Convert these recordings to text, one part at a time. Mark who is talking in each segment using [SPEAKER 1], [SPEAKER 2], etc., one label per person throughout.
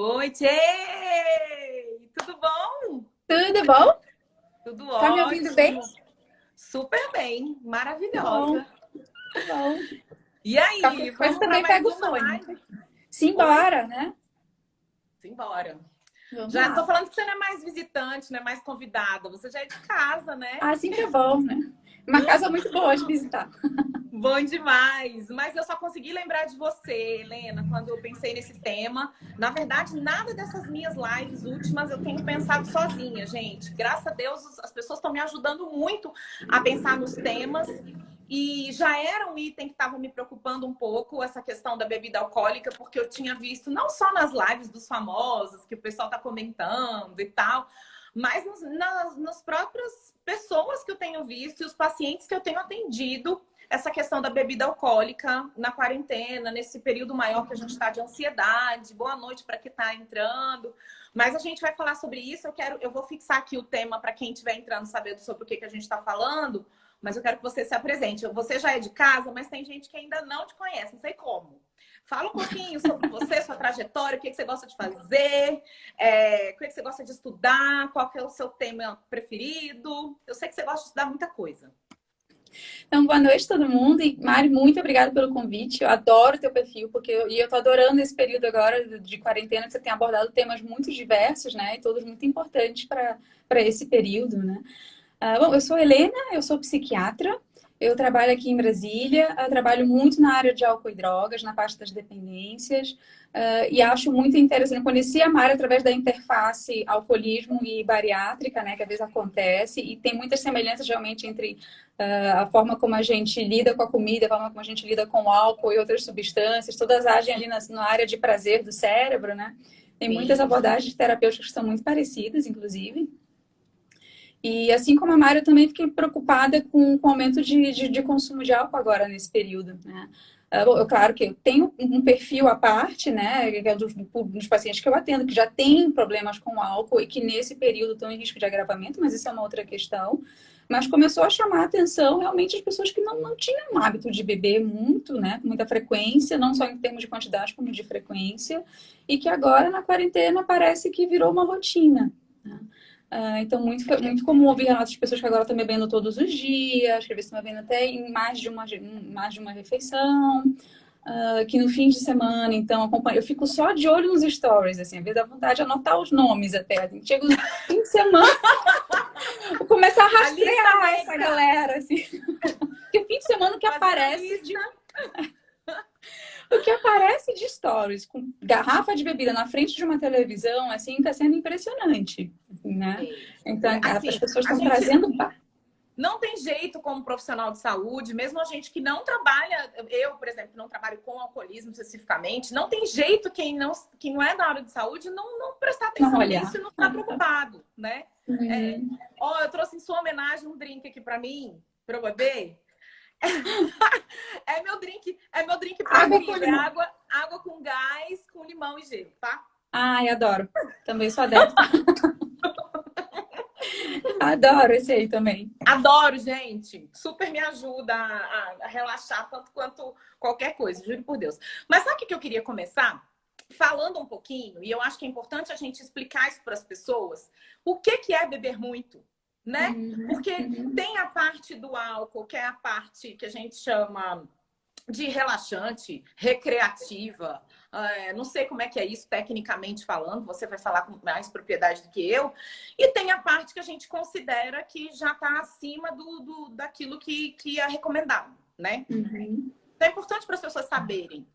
[SPEAKER 1] noite. Ei! Tudo bom?
[SPEAKER 2] Tudo bom?
[SPEAKER 1] Tudo
[SPEAKER 2] Tá me ouvindo
[SPEAKER 1] ótimo.
[SPEAKER 2] bem?
[SPEAKER 1] Super bem,
[SPEAKER 2] Que bom,
[SPEAKER 1] maravilhosa.
[SPEAKER 2] que bom.
[SPEAKER 1] E aí,
[SPEAKER 2] Qualquer coisa
[SPEAKER 1] vamos para
[SPEAKER 2] também
[SPEAKER 1] mais
[SPEAKER 2] pega o
[SPEAKER 1] uma
[SPEAKER 2] fone.
[SPEAKER 1] live? Oi?
[SPEAKER 2] Simbora, né?
[SPEAKER 1] Simbora.
[SPEAKER 2] Vamos
[SPEAKER 1] Já tô
[SPEAKER 2] lá.
[SPEAKER 1] falando que você não é mais visitante, não é mais convidada. Você já é de casa, né?
[SPEAKER 2] Assim que é bom, né? Uma casa muito boa de visitar.
[SPEAKER 1] Bom demais! Mas eu só consegui lembrar de você, Helena, quando eu pensei nesse tema. Na verdade, nada dessas minhas lives últimas eu tenho pensado sozinha, gente. Graças a Deus, as pessoas estão me ajudando muito a pensar nos temas. E já era um item que estava me preocupando um pouco, essa questão da bebida alcoólica, porque eu tinha visto não só nas lives dos famosos, que o pessoal está comentando e tal, mas nas próprias pessoas que eu tenho visto e os pacientes que eu tenho atendido, essa questão da bebida alcoólica na quarentena, nesse período maior que a gente está de ansiedade. Boa noite para quem está entrando. Mas a gente vai falar sobre isso. Eu vou fixar aqui o tema para quem estiver entrando saber sobre o que a gente está falando. Mas eu quero que você se apresente. Você já é de casa, mas tem gente que ainda não te conhece, não sei como. Fala um pouquinho sobre você, sua trajetória, o que você gosta de fazer, o que você gosta de estudar, qual que é o seu tema preferido. Eu sei que você gosta de estudar muita coisa.
[SPEAKER 2] Então, boa noite todo mundo. E Mari, muito obrigada pelo convite. Eu adoro teu perfil, eu tô adorando esse período agora de quarentena, que você tem abordado temas muito diversos, né? E todos muito importantes para esse período, né? Bom, eu sou Helena, eu sou psiquiatra, eu trabalho aqui em Brasília, eu trabalho muito na área de álcool e drogas, na parte das dependências, e acho muito interessante. Eu conheci a Mari através da interface alcoolismo e bariátrica, né, que às vezes acontece, e tem muitas semelhanças realmente entre a forma como a gente lida com a comida, a forma como a gente lida com o álcool e outras substâncias, todas agem ali na área de prazer do cérebro, né? Tem muitas
[SPEAKER 1] Sim.
[SPEAKER 2] abordagens terapêuticas que são muito parecidas, inclusive. E assim como a Mari, eu também fiquei preocupada com o aumento de consumo de álcool agora nesse período, né? Bom, claro que eu tenho um perfil à parte, né, que é dos pacientes que eu atendo, que já têm problemas com álcool e que nesse período estão em risco de agravamento, mas isso é uma outra questão. Mas começou a chamar a atenção realmente as pessoas que não tinham o hábito de beber muito, né, com muita frequência, não só em termos de quantidade, como de frequência, e que agora na quarentena parece que virou uma rotina, né? Então, muito comum ouvir relatos de pessoas que agora estão bebendo todos os dias, que às vezes estão bebendo até em mais de uma refeição, que no fim de semana, então, eu fico só de olho nos stories, assim, às vezes dá vontade de anotar os nomes até. Assim, chega no fim de semana, vou começar a rastrear essa galera, assim. Porque o fim de semana que aparece o que aparece de stories com garrafa de bebida na frente de uma televisão, assim, está sendo impressionante, né? Então,
[SPEAKER 1] Assim,
[SPEAKER 2] as pessoas
[SPEAKER 1] a
[SPEAKER 2] estão
[SPEAKER 1] gente
[SPEAKER 2] trazendo...
[SPEAKER 1] não tem jeito como profissional de saúde, mesmo a gente que não trabalha, eu, por exemplo, não trabalho com alcoolismo especificamente, não tem jeito quem não é da área de saúde não prestar atenção nisso e não estar preocupado, né? Eu trouxe em sua homenagem um drink aqui para mim, para eu beber. É meu drink preferido. É água com gás, com limão e gelo, tá?
[SPEAKER 2] Ai, adoro. Também sou adepta. Adoro esse aí também.
[SPEAKER 1] Adoro, gente. Super me ajuda a relaxar tanto quanto qualquer coisa, juro por Deus. Mas sabe o que eu queria começar? Falando um pouquinho, e eu acho que é importante a gente explicar isso para as pessoas, o que é beber muito, né? Porque tem a parte do álcool, que é a parte que a gente chama de relaxante, recreativa, não sei como é que é isso tecnicamente falando, você vai falar com mais propriedade do que eu, e tem a parte que a gente considera que já está acima daquilo que é recomendado, né? Então é importante para as pessoas saberem.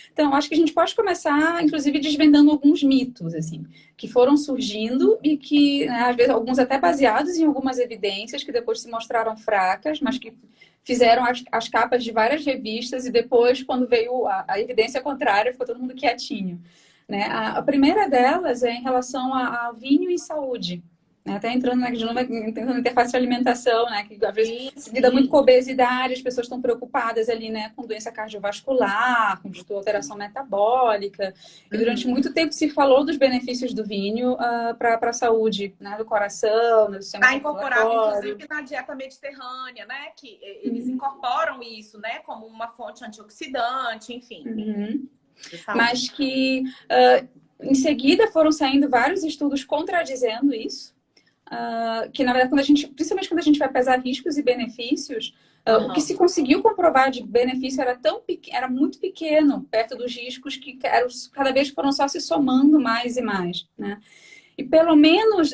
[SPEAKER 2] Então, acho que a gente pode começar, inclusive, desvendando alguns mitos, assim, que foram surgindo e que, né, às vezes, alguns até baseados em algumas evidências que depois se mostraram fracas, mas que fizeram as capas de várias revistas e depois, quando veio a evidência contrária, ficou todo mundo quietinho, né? A primeira delas é em relação a vinho e saúde. Até entrando na interface de alimentação, né? Que às vezes se lida muito com obesidade, as pessoas estão preocupadas ali, né? Com doença cardiovascular, com alteração metabólica. E durante muito tempo se falou dos benefícios do vinho para a saúde, né? Do coração, do sistema
[SPEAKER 1] circulatório. Está incorporado, inclusive, na dieta mediterrânea, né? Que eles incorporam isso, né? Como uma fonte antioxidante, enfim. De saúde.
[SPEAKER 2] Mas que em seguida foram saindo vários estudos contradizendo isso. Que, na verdade, principalmente quando a gente vai pesar riscos e benefícios, o que se conseguiu comprovar de benefício era muito pequeno, perto dos riscos que cada vez foram só se somando mais e mais, né? E pelo menos,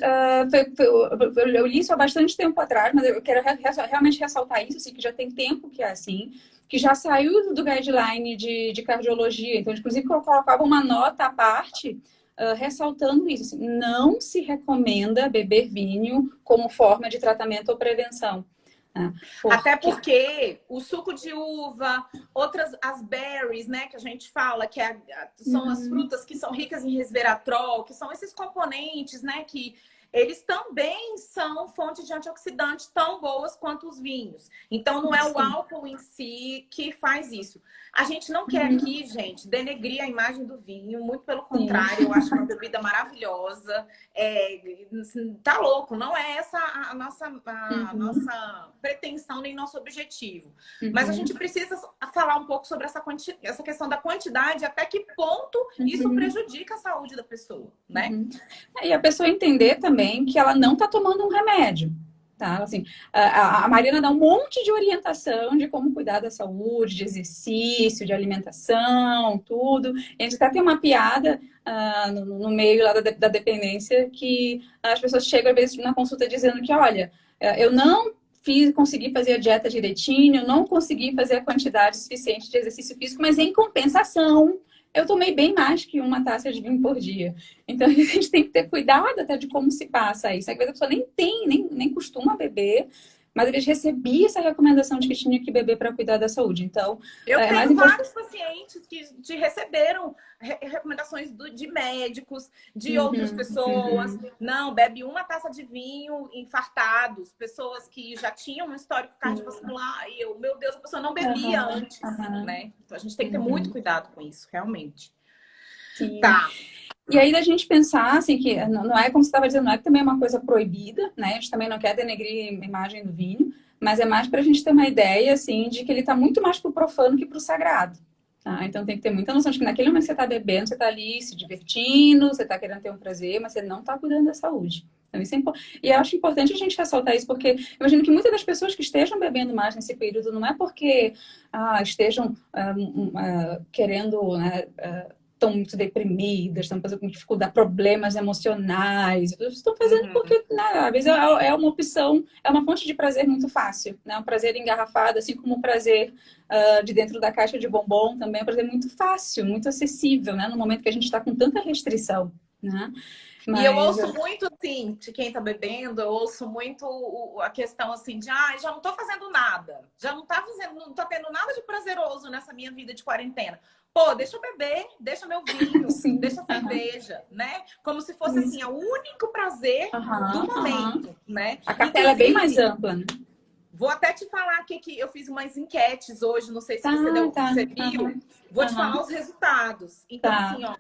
[SPEAKER 2] eu li isso há bastante tempo atrás, mas eu quero realmente ressaltar isso, assim, que já tem tempo que é assim, que já saiu do guideline de cardiologia. Então, inclusive, eu colocava uma nota à parte, ressaltando isso. Assim, não se recomenda beber vinho como forma de tratamento ou prevenção.
[SPEAKER 1] Até porque o suco de uva, as berries, né, que a gente fala, que são as frutas que são ricas em resveratrol, que são esses componentes, né, que eles também são fonte de antioxidante tão boas quanto os vinhos. Então, não é o álcool em si que faz isso. A gente não quer aqui, gente, denegrir a imagem do vinho. Muito pelo contrário, eu acho uma bebida maravilhosa. Tá louco, não é essa a nossa pretensão nem nosso objetivo. Mas a gente precisa falar um pouco sobre essa questão da quantidade, até que ponto isso prejudica a saúde da pessoa, né?
[SPEAKER 2] E a pessoa entender também que ela não está tomando um remédio, tá? Assim, a Mariana dá um monte de orientação de como cuidar da saúde, de exercício, de alimentação, tudo. E a gente até tem uma piada no meio lá da dependência que as pessoas chegam às vezes na consulta dizendo que, olha, eu não consegui fazer a dieta direitinho, eu não consegui fazer a quantidade suficiente de exercício físico, mas em compensação eu tomei bem mais que uma taça de vinho por dia. Então, a gente tem que ter cuidado até de como se passa isso. Às vezes a pessoa nem costuma beber, mas eles recebiam essa recomendação de que tinha que beber para cuidar da saúde. Então,
[SPEAKER 1] eu tenho vários pacientes que receberam recomendações de médicos, de outras pessoas. Não, bebe uma taça de vinho, infartados, pessoas que já tinham um histórico cardiovascular. E meu Deus, a pessoa não bebia antes, né? Então, a gente tem que ter muito cuidado com isso, realmente.
[SPEAKER 2] Sim.
[SPEAKER 1] Tá.
[SPEAKER 2] E aí da gente pensar, assim, que não é como você estava dizendo, não é também uma coisa proibida, né? A gente também não quer denegrir a imagem do vinho, mas é mais para a gente ter uma ideia, assim, de que ele está muito mais pro profano que pro sagrado. Tá? Então tem que ter muita noção de que naquele momento que você está bebendo, você está ali se divertindo, você está querendo ter um prazer, mas você não está cuidando da saúde. Então, isso é e eu acho importante a gente ressaltar isso, porque eu imagino que muitas das pessoas que estejam bebendo mais nesse período não é porque estejam querendo, né, estão muito deprimidas, estão fazendo com dificuldade, problemas emocionais. Estão fazendo porque, né, às vezes, é uma opção, é uma fonte de prazer muito fácil, né? Um prazer engarrafado, assim como o prazer de dentro da caixa de bombom também é um prazer muito fácil, muito acessível, né? No momento que a gente está com tanta restrição, né?
[SPEAKER 1] Mas... E eu ouço muito, assim, de quem tá bebendo, eu ouço muito a questão, assim, de já não tô fazendo nada. Já não não tô tendo nada de prazeroso nessa minha vida de quarentena. Pô, deixa eu beber, deixa meu vinho, deixa a cerveja, né? Como se fosse, assim, o único prazer do momento, né?
[SPEAKER 2] A cartela é bem mais ampla, né?
[SPEAKER 1] Vou até te falar aqui que eu fiz umas enquetes hoje, não sei se você viu. Vou te falar os resultados. Então, assim, ó,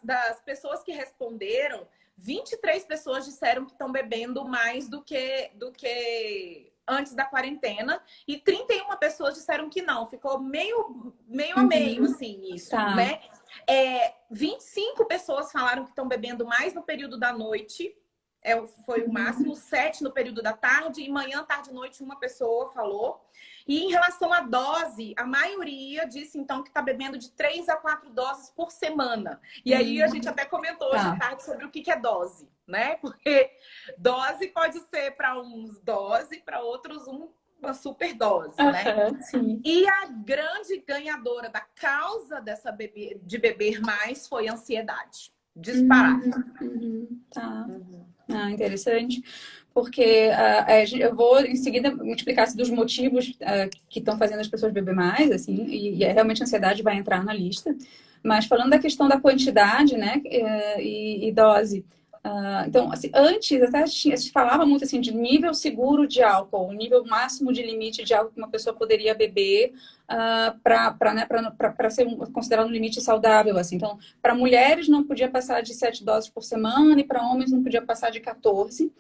[SPEAKER 1] das pessoas que responderam, 23 pessoas disseram que estão bebendo mais do que antes da quarentena, e 31 pessoas disseram que não. Ficou meio a meio, assim, isso, né? 25 pessoas falaram que estão bebendo mais no período da noite. Foi o máximo, 7 no período da tarde, e manhã, tarde e noite uma pessoa falou. E em relação à dose, a maioria disse então que está bebendo de 3 a 4 doses por semana. E aí a gente até comentou hoje à tarde sobre o que é dose, né? Porque dose pode ser para uns dose, para outros uma super dose, né?
[SPEAKER 2] Sim.
[SPEAKER 1] E a grande ganhadora da causa de beber mais foi a ansiedade. Disparada.
[SPEAKER 2] Interessante, porque eu vou em seguida explicar dos motivos que estão fazendo as pessoas beber mais, assim, e realmente a ansiedade vai entrar na lista. Mas falando da questão da quantidade, né, e dose. Então, assim, antes até a gente falava muito assim de nível seguro de álcool, o nível máximo de limite de álcool que uma pessoa poderia beber para ser considerado um limite saudável. Assim. Então, para mulheres não podia passar de 7 doses por semana e para homens não podia passar de 14.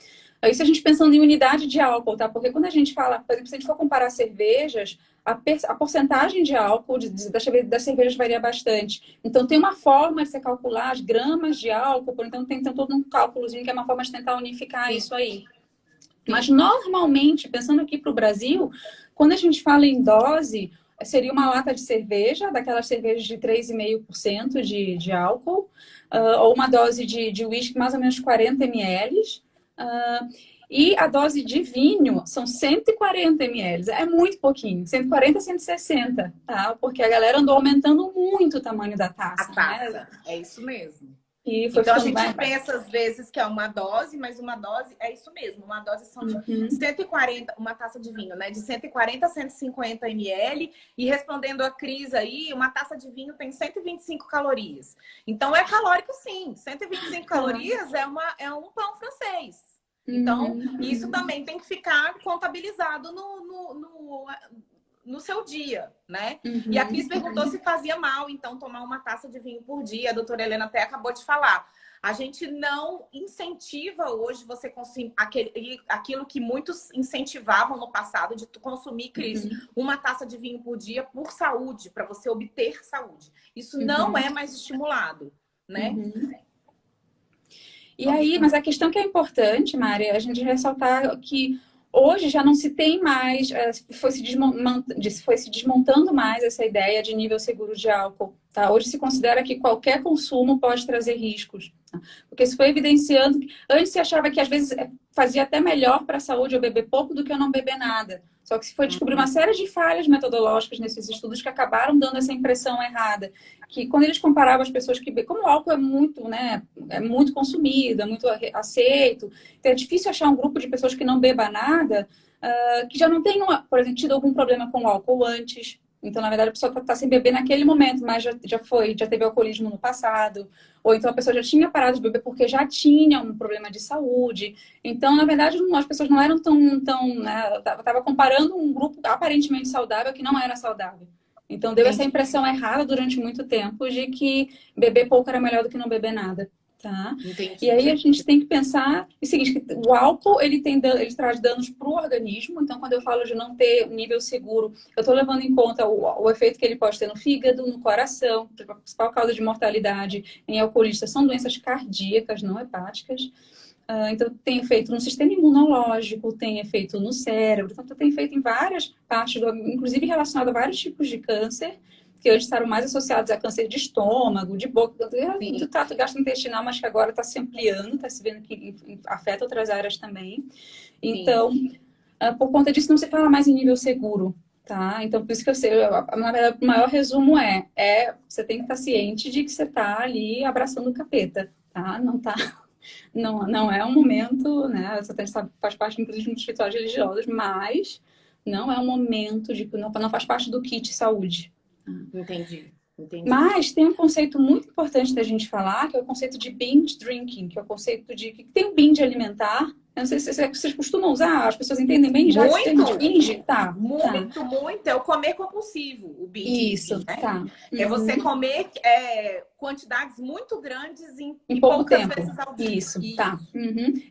[SPEAKER 2] Isso a gente pensando em unidade de álcool, tá? Porque quando a gente fala, por exemplo, se a gente for comparar cervejas, a porcentagem de álcool das cervejas varia bastante. Então, tem uma forma de você calcular as gramas de álcool, então tem todo um cálculozinho que é uma forma de tentar unificar isso aí. Mas, normalmente, pensando aqui para o Brasil, quando a gente fala em dose, seria uma lata de cerveja, daquelas cervejas de 3,5% de álcool, ou uma dose de uísque, mais ou menos 40 ml. E a dose de vinho são 140 ml. É muito pouquinho, 140 a 160, tá? Porque a galera andou aumentando muito o tamanho da taça.
[SPEAKER 1] A taça,
[SPEAKER 2] né?
[SPEAKER 1] é isso mesmo.
[SPEAKER 2] E foi
[SPEAKER 1] então a
[SPEAKER 2] ficando
[SPEAKER 1] gente pensa às vezes que é uma dose, mas uma dose é isso mesmo. Uma dose são de 140, uma taça de vinho, né? De 140 a 150 ml. E respondendo a Cris aí, uma taça de vinho tem 125 calorias. Então é calórico sim. 125 calorias é um pão francês. Então, isso também tem que ficar contabilizado no seu dia, né? E a Cris perguntou se fazia mal, então, tomar uma taça de vinho por dia. A doutora Helena até acabou de falar. A gente não incentiva hoje você consumir aquilo que muitos incentivavam no passado, de consumir, Cris, uma taça de vinho por dia por saúde, para você obter saúde. Isso não é mais estimulado, né?
[SPEAKER 2] E aí, mas a questão que é importante, Mari, é a gente ressaltar que hoje já não se tem mais, foi se desmontando mais essa ideia de nível seguro de álcool. Tá? Hoje se considera que qualquer consumo pode trazer riscos. Tá? Porque se foi evidenciando que antes se achava que às vezes fazia até melhor para a saúde eu beber pouco do que eu não beber nada. Só que se foi descobrir uma série de falhas metodológicas nesses estudos que acabaram dando essa impressão errada. Que quando eles comparavam as pessoas que... Como o álcool é muito, né, é muito consumido, é muito aceito, então é difícil achar um grupo de pessoas que não beba nada, que já não tenham, por exemplo, tido algum problema com o álcool antes. Então, na verdade, a pessoa está sem beber naquele momento, mas já teve alcoolismo no passado. Ou então a pessoa já tinha parado de beber porque já tinha um problema de saúde. Então, na verdade, as pessoas não eram tão né, estava comparando um grupo aparentemente saudável que não era saudável. Então, deu essa impressão errada durante muito tempo de que beber pouco era melhor do que não beber nada. Tá? E aí a gente tem que pensar o seguinte, que o álcool ele traz danos para o organismo, então quando eu falo de não ter nível seguro, eu estou levando em conta o efeito que ele pode ter no fígado, no coração, a principal causa de mortalidade em alcoolistas são doenças cardíacas, não hepáticas. Então tem efeito no sistema imunológico, tem efeito no cérebro, então tem efeito em várias partes, inclusive relacionado a vários tipos de câncer, que antes estavam mais associados a câncer de estômago, de boca, do trato gastrointestinal, mas que agora está se ampliando, está se vendo que afeta outras áreas também. Então, por conta disso, não se fala mais em nível seguro, tá? Então, por isso que eu sei, na verdade, o maior resumo você tem que estar ciente de que você está ali abraçando o capeta, tá? Não é um momento, né? Você faz parte, inclusive, dos rituais religiosos, mas não é um momento não faz parte do kit saúde.
[SPEAKER 1] Entendi.
[SPEAKER 2] Mas tem um conceito muito importante da gente falar, que é o conceito de binge drinking, que é o conceito de que tem um binge alimentar. Eu não sei se vocês costumam usar, as pessoas entendem bem já esse termo de binge? Tá.
[SPEAKER 1] Muito. É o comer compulsivo, o binge.
[SPEAKER 2] Isso,
[SPEAKER 1] né?
[SPEAKER 2] tá.
[SPEAKER 1] É você comer quantidades muito grandes em
[SPEAKER 2] pouco
[SPEAKER 1] poucas
[SPEAKER 2] tempo.
[SPEAKER 1] vezes ao dia.
[SPEAKER 2] Isso, tá.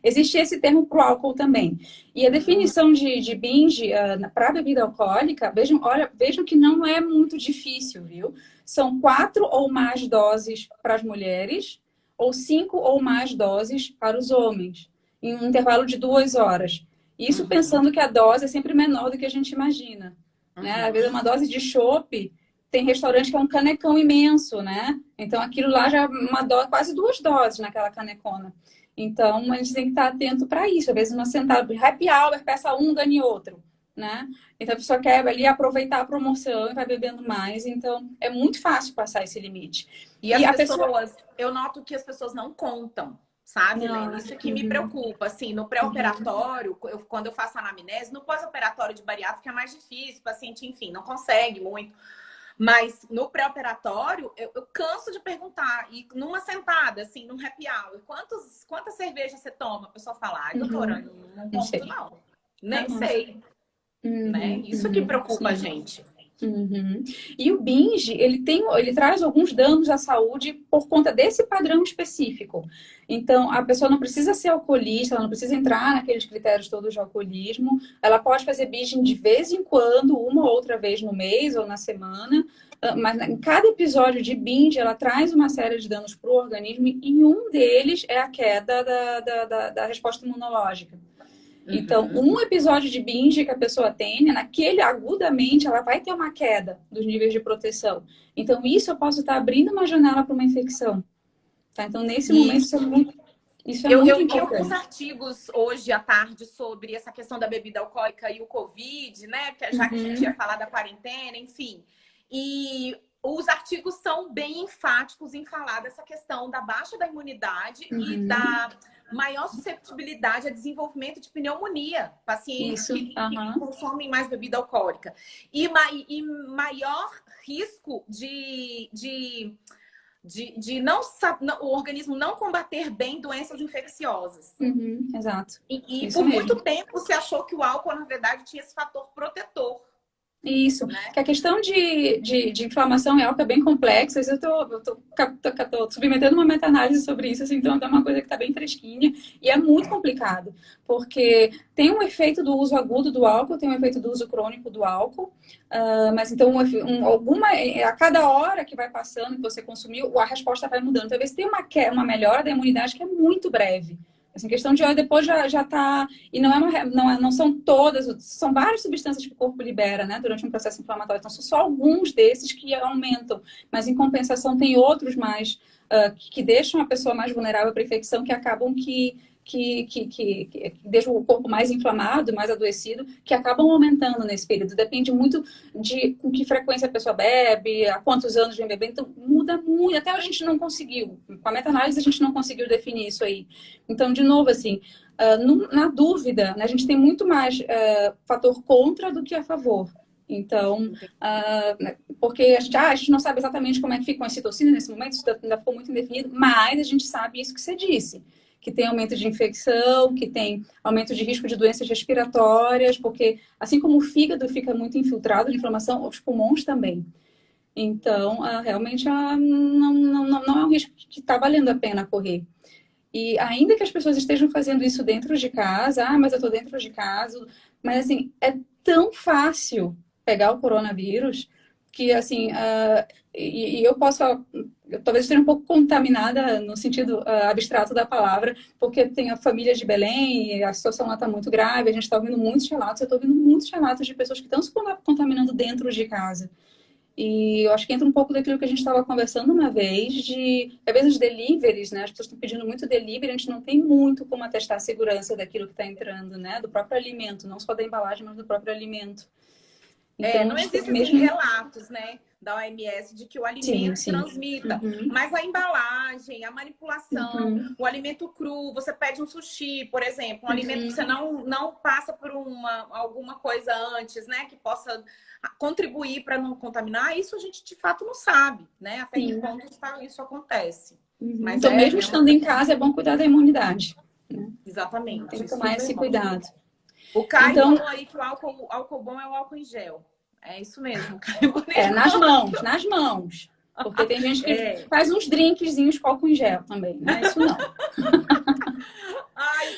[SPEAKER 2] Existe esse termo pro álcool também. E a definição de binge para bebida alcoólica, vejam que não é muito difícil, viu? São 4 ou mais doses para as mulheres ou 5 ou mais doses para os homens, em um intervalo de 2 horas. Isso pensando que a dose é sempre menor do que a gente imagina. Né? Às vezes uma dose de chopp, tem restaurante que é um canecão imenso, né? Então aquilo lá já é quase 2 doses naquela canecona. Então a gente tem que estar atento para isso. Às vezes uma sentada, happy hour, peça um, ganhe outro, né? Então a pessoa quer ali aproveitar a promoção e vai bebendo mais. Então é muito fácil passar esse limite.
[SPEAKER 1] E as pessoas, eu noto que as pessoas não contam. Sabe, Helena? Isso que me preocupa. Assim, no pré-operatório, quando eu faço anamnese, no pós-operatório de bariátrica é mais difícil, o paciente, enfim, não consegue muito. Mas no pré-operatório, eu canso de perguntar. E numa sentada, assim, num happy hour, quantas cervejas você toma? A pessoa fala, ai, doutora, não conto, não. Nem sei. Né? Isso que preocupa a gente.
[SPEAKER 2] Uhum. E o binge, ele traz alguns danos à saúde por conta desse padrão específico. Então, a pessoa não precisa ser alcoolista, ela não precisa entrar naqueles critérios todos de alcoolismo. Ela pode fazer binge de vez em quando, uma ou outra vez no mês ou na semana. Mas em cada episódio de binge, ela traz uma série de danos para o organismo e um deles é a queda da resposta imunológica. Então, um episódio de binge que a pessoa tem, né, naquele agudamente, ela vai ter uma queda dos níveis de proteção. Então, isso eu posso estar abrindo uma janela para uma infecção. Tá? Então, nesse momento, isso é muito
[SPEAKER 1] Eu li alguns
[SPEAKER 2] importante.
[SPEAKER 1] artigos hoje à tarde sobre essa questão da bebida alcoólica e o Covid, né? Já que a gente ia falar da quarentena, enfim. E os artigos são bem enfáticos em falar dessa questão da baixa da imunidade e da maior susceptibilidade a desenvolvimento de pneumonia. Pacientes que consomem mais bebida alcoólica. E maior risco de o organismo não combater bem doenças infecciosas.
[SPEAKER 2] Exato.
[SPEAKER 1] E por muito tempo se achou que o álcool, na verdade, tinha esse fator protetor.
[SPEAKER 2] Isso, né? Que a questão de inflamação é algo bem complexa. Eu tô submetendo uma meta-análise sobre isso, assim, então é uma coisa que está bem fresquinha e é muito complicado, porque tem um efeito do uso agudo do álcool, tem um efeito do uso crônico do álcool, mas então a cada hora que vai passando que você consumiu, a resposta vai mudando. Talvez tenha uma melhora da imunidade que é muito breve. Assim, questão de horas depois já tá. E não são todas, são várias substâncias que o corpo libera, né, durante um processo inflamatório. Então, são só alguns desses que aumentam. Mas, em compensação, tem outros mais que deixam a pessoa mais vulnerável para infecção, que acabam que deixam o corpo mais inflamado, mais adoecido, que acabam aumentando nesse período. Depende muito de com que frequência a pessoa bebe, há quantos anos vem bebendo. Então, muda muito. Até a gente não conseguiu. Com a meta-análise, a gente não conseguiu definir isso aí. Então, de novo, assim, na dúvida, né, a gente tem muito mais fator contra do que a favor. Então, porque a gente não sabe exatamente como é que ficam as citocinas nesse momento, isso ainda ficou muito indefinido, mas a gente sabe isso que você disse, que tem aumento de infecção, que tem aumento de risco de doenças respiratórias, porque assim como o fígado fica muito infiltrado de inflamação, os pulmões também. Então, realmente não é um risco que está valendo a pena correr. E ainda que as pessoas estejam fazendo isso dentro de casa, mas eu estou dentro de casa, mas assim, é tão fácil pegar o coronavírus que assim, eu posso, eu talvez esteja um pouco contaminada no sentido abstrato da palavra, porque tem a família de Belém e a situação lá está muito grave, a gente está ouvindo muitos relatos, eu estou ouvindo muitos relatos de pessoas que estão se contaminando dentro de casa. E eu acho que entra um pouco daquilo que a gente estava conversando uma vez, às vezes os deliveries, né? As pessoas estão pedindo muito delivery, a gente não tem muito como atestar a segurança daquilo que está entrando, né? Do próprio alimento, não só da embalagem, mas do próprio alimento. Então,
[SPEAKER 1] não existem relatos, né, da OMS de que o alimento transmita, mas a embalagem, a manipulação, o alimento cru, você pede um sushi, por exemplo, um alimento que você não passa por alguma coisa antes, né, que possa contribuir para não contaminar, isso a gente de fato não sabe, né, até que ponto isso acontece. Mas
[SPEAKER 2] então, mesmo estando em casa, é bom cuidar da imunidade. Né?
[SPEAKER 1] Exatamente.
[SPEAKER 2] Tem que tomar esse cuidado.
[SPEAKER 1] O Caio falou aí que o álcool bom é o álcool em gel. É isso mesmo, Caio.
[SPEAKER 2] Nas mãos. Porque tem gente que faz uns drinkzinhos com álcool em gel também, né? Isso não.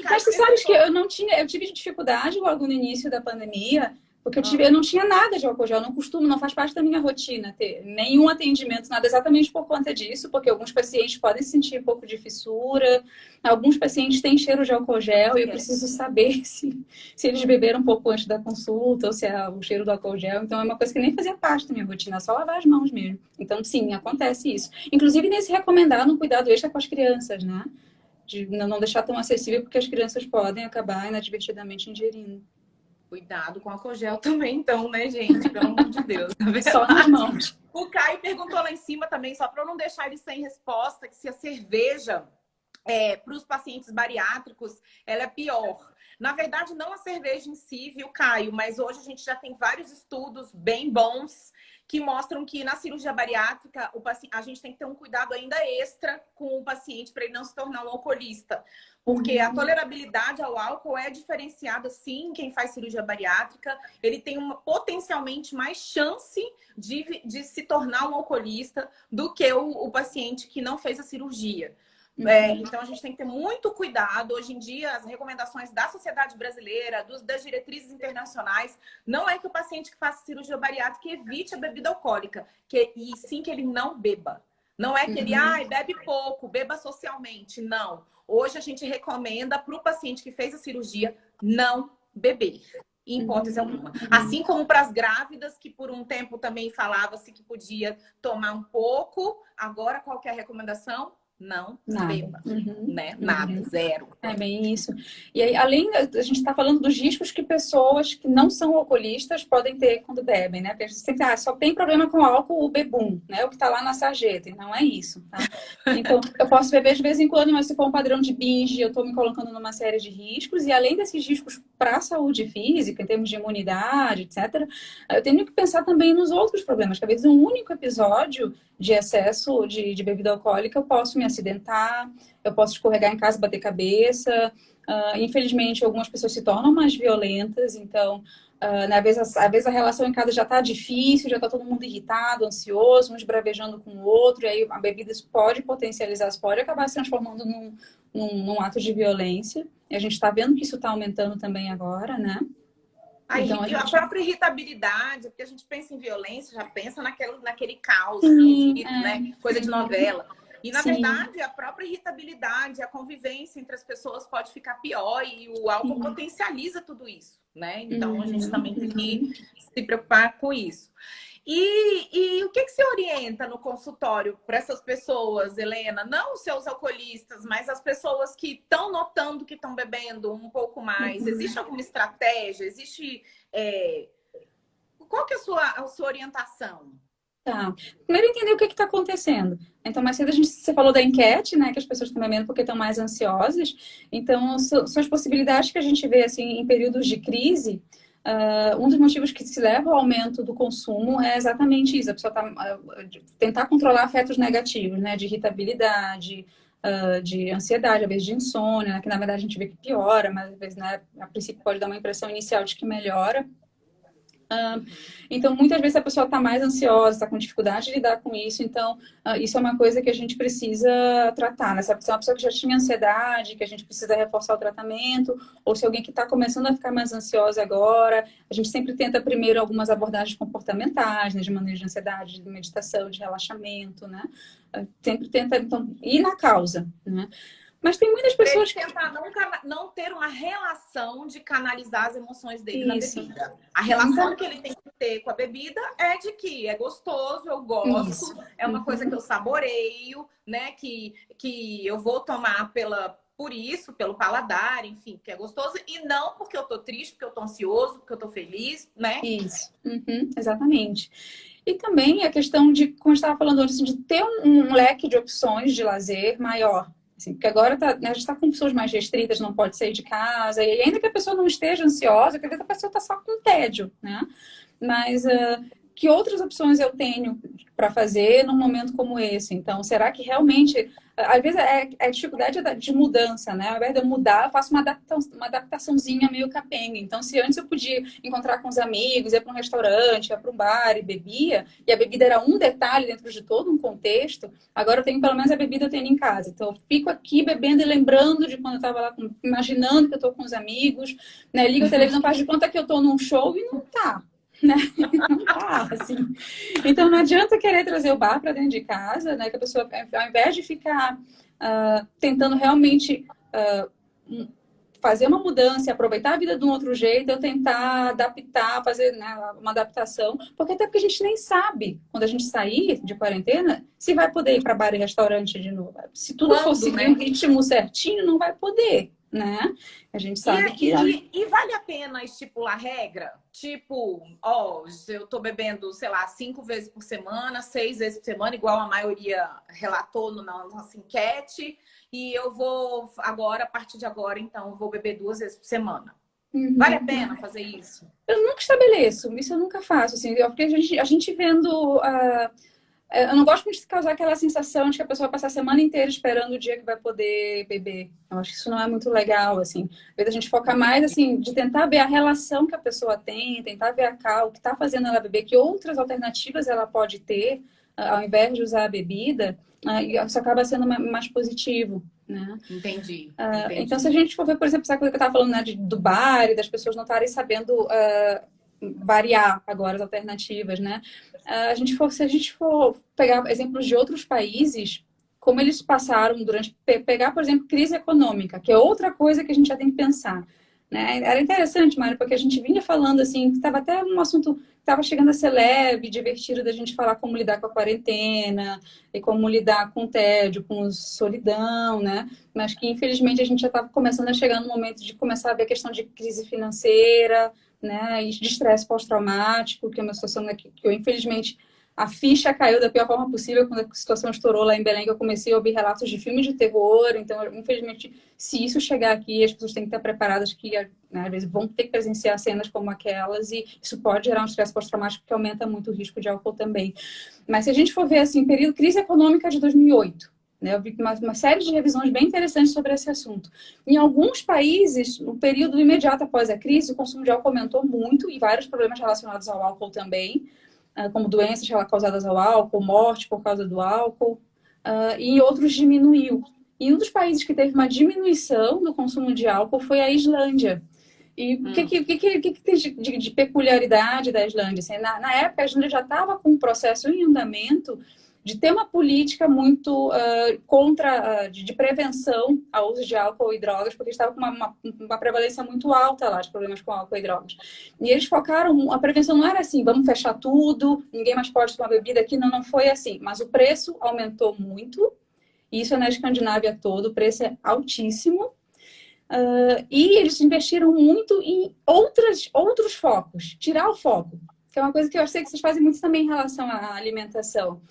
[SPEAKER 2] Mas você sabe que eu tive dificuldade logo no início da pandemia, porque eu não tinha nada de álcool gel, não faz parte da minha rotina ter nenhum atendimento, nada exatamente por conta disso, porque alguns pacientes podem sentir um pouco de fissura, alguns pacientes têm cheiro de álcool gel e eu preciso saber se eles beberam um pouco antes da consulta ou se é o cheiro do álcool gel, então é uma coisa que nem fazia parte da minha rotina, só lavar as mãos mesmo. Então, sim, acontece isso. Inclusive, nesse recomendado um cuidado extra com as crianças, né? De não deixar tão acessível, porque as crianças podem acabar inadvertidamente ingerindo.
[SPEAKER 1] Cuidado com álcool gel também, então, né, gente? Pelo amor de Deus.
[SPEAKER 2] Só nas mãos.
[SPEAKER 1] O Caio perguntou lá em cima também, só para eu não deixar ele sem resposta, que se a cerveja, para os pacientes bariátricos, ela é pior. Na verdade, não a cerveja em si, viu, Caio? Mas hoje a gente já tem vários estudos bem bons que mostram que na cirurgia bariátrica a gente tem que ter um cuidado ainda extra com o paciente para ele não se tornar um alcoolista. Porque a tolerabilidade ao álcool é diferenciada, sim, em quem faz cirurgia bariátrica. Ele tem potencialmente mais chance de se tornar um alcoolista do que o paciente que não fez a cirurgia. Então, a gente tem que ter muito cuidado. Hoje em dia, as recomendações da Sociedade Brasileira, das diretrizes internacionais, não é que o paciente que faça cirurgia bariátrica evite a bebida alcoólica, e sim que ele não beba. Não é que ele bebe pouco, beba socialmente. Não. Hoje, a gente recomenda para o paciente que fez a cirurgia não beber. Em hipótese alguma. Assim como para as grávidas, que por um tempo também falava-se que podia tomar um pouco. Agora, qual que é a recomendação? Não beba, né? Nada, zero.
[SPEAKER 2] É bem isso. E aí, além, a gente está falando dos riscos que pessoas que não são alcoolistas podem ter quando bebem, né? Porque a gente sempre, só tem problema com álcool o bebum, né? O que está lá na sarjeta, e não é isso, tá? Então, eu posso beber de vez em quando, mas se for um padrão de binge, eu estou me colocando numa série de riscos, e além desses riscos para a saúde física, em termos de imunidade, etc., eu tenho que pensar também nos outros problemas, que às vezes um único episódio de excesso de bebida alcoólica eu posso me acidentar, eu posso escorregar em casa e bater cabeça. Infelizmente, algumas pessoas se tornam mais violentas, então, às vezes a relação em casa já está difícil, já está todo mundo irritado, ansioso, um esbravejando com o outro, e aí a bebida pode potencializar, pode acabar se transformando num ato de violência. E a gente está vendo que isso está aumentando também agora, né?
[SPEAKER 1] Então, a própria irritabilidade, porque a gente pensa em violência, já pensa naquele caos, né? Coisa de novela. E, na verdade, a própria irritabilidade, a convivência entre as pessoas pode ficar pior e o álcool potencializa tudo isso, né? Então, a gente também tem que se preocupar com isso. E o que se orienta no consultório para essas pessoas, Helena? Não os seus alcoolistas, mas as pessoas que estão notando que estão bebendo um pouco mais. Existe alguma estratégia? Qual que é a sua orientação?
[SPEAKER 2] Tá. Primeiro entender o que está acontecendo. Então, mais cedo você falou da enquete, né? Que as pessoas estão bebendo porque estão mais ansiosas. Então, são as possibilidades que a gente vê assim, em períodos de crise. Um dos motivos que se leva ao aumento do consumo é exatamente isso. A pessoa tentar controlar afetos negativos, né? De irritabilidade, de ansiedade, às vezes de insônia, né, que na verdade a gente vê que piora, mas às vezes, né, a princípio pode dar uma impressão inicial de que melhora. Então, muitas vezes a pessoa está mais ansiosa, está com dificuldade de lidar com isso. Então, isso é uma coisa que a gente precisa tratar, né? Se é uma pessoa que já tinha ansiedade, que a gente precisa reforçar o tratamento, ou se é alguém que está começando a ficar mais ansiosa agora, a gente sempre tenta primeiro algumas abordagens comportamentais, né? De manejo de ansiedade, de meditação, de relaxamento, né? Sempre tenta, então, ir na causa, né? Mas tem muitas pessoas
[SPEAKER 1] que tentar não ter uma relação de canalizar as emoções dele na bebida. A relação que ele tem que ter com a bebida é de que é gostoso, eu gosto, é uma coisa que eu saboreio, né? Que eu vou tomar por isso, pelo paladar, enfim, que é gostoso, e não porque eu tô triste, porque eu tô ansioso, porque eu tô feliz, né?
[SPEAKER 2] Isso, exatamente. E também a questão de, como a gente estava falando antes, de ter um leque de opções de lazer maior. Assim, porque agora a gente está com pessoas mais restritas, não pode sair de casa, e ainda que a pessoa não esteja ansiosa, às vezes a pessoa está só com tédio, né? Mas que outras opções eu tenho para fazer num momento como esse? Então, será que realmente... Às vezes é dificuldade de mudança, né? Ao invés de eu mudar, eu faço uma adaptaçãozinha meio capenga. Então, se antes eu podia encontrar com os amigos, ir para um restaurante, ir para um bar e bebia, e a bebida era um detalhe dentro de todo um contexto, agora eu tenho pelo menos a bebida eu tenho em casa. Então, eu fico aqui bebendo e lembrando de quando eu estava lá, imaginando que eu estou com os amigos, né? Ligo a televisão, faz de conta que eu estou num show e não tá. Né? Não tá, assim. Então não adianta querer trazer o bar para dentro de casa, né? Que a pessoa, ao invés de ficar tentando realmente fazer uma mudança, aproveitar a vida de um outro jeito, eu tentar adaptar, fazer, né, uma adaptação, porque até porque a gente nem sabe, quando a gente sair de quarentena, se vai poder ir para bar e restaurante de novo. Se tudo for seguir um ritmo certinho, não vai poder, né? A gente sabe que...
[SPEAKER 1] E vale a pena estipular regra? Tipo, eu tô bebendo, sei lá, 5 vezes por semana, 6 vezes por semana, igual a maioria relatou na nossa enquete, e eu vou agora, a partir de agora, então, eu vou beber 2 vezes por semana. Vale a pena fazer isso?
[SPEAKER 2] Eu nunca estabeleço, isso eu nunca faço, assim, porque a gente vendo... eu não gosto muito de causar aquela sensação de que a pessoa vai passar a semana inteira esperando o dia que vai poder beber. Eu acho que isso não é muito legal, assim. Às vezes a gente foca mais, assim, de tentar ver a relação que a pessoa tem, tentar ver o que está fazendo ela beber, que outras alternativas ela pode ter, ao invés de usar a bebida, e isso acaba sendo mais positivo, né?
[SPEAKER 1] Entendi.
[SPEAKER 2] Então, se a gente for ver, por exemplo, essa coisa que eu estava falando, né, do bar e das pessoas não estarem sabendo variar agora as alternativas, né? Se a gente for pegar exemplos de outros países, como eles passaram durante... Pegar, por exemplo, crise econômica, que é outra coisa que a gente já tem que pensar, né? Era interessante, Mário, porque a gente vinha falando, assim, que estava até um assunto que estava chegando a ser leve, divertido da gente falar como lidar com a quarentena e como lidar com o tédio, com solidão, né? Mas que, infelizmente, a gente já estava começando a chegar no momento de começar a ver a questão de crise financeira, né, e de estresse pós-traumático, que é uma situação que eu, infelizmente, a ficha caiu da pior forma possível quando a situação estourou lá em Belém, que eu comecei a ouvir relatos de filmes de terror. Então, infelizmente, se isso chegar aqui, as pessoas têm que estar preparadas que, né, às vezes, vão ter que presenciar cenas como aquelas, e isso pode gerar um estresse pós-traumático que aumenta muito o risco de álcool também. Mas se a gente for ver, assim, período crise econômica de 2008, né, eu vi uma série de revisões bem interessantes sobre esse assunto. Em alguns países, no período imediato após a crise, o consumo de álcool aumentou muito e vários problemas relacionados ao álcool também, como doenças causadas ao álcool, morte por causa do álcool, e em outros diminuiu. E um dos países que teve uma diminuição do consumo de álcool foi a Islândia. E o que tem de peculiaridade da Islândia? Assim, na época, a Islândia já estava com um processo em andamento de ter uma política muito de prevenção ao uso de álcool e drogas, porque estava com uma prevalência muito alta lá de problemas com álcool e drogas. E eles focaram, a prevenção não era assim, vamos fechar tudo, ninguém mais pode tomar bebida aqui, não foi assim. Mas o preço aumentou muito, e isso é na Escandinávia toda, o preço é altíssimo. E eles investiram muito em outros focos, tirar o foco, que é uma coisa que eu sei que vocês fazem muito também em relação à alimentação.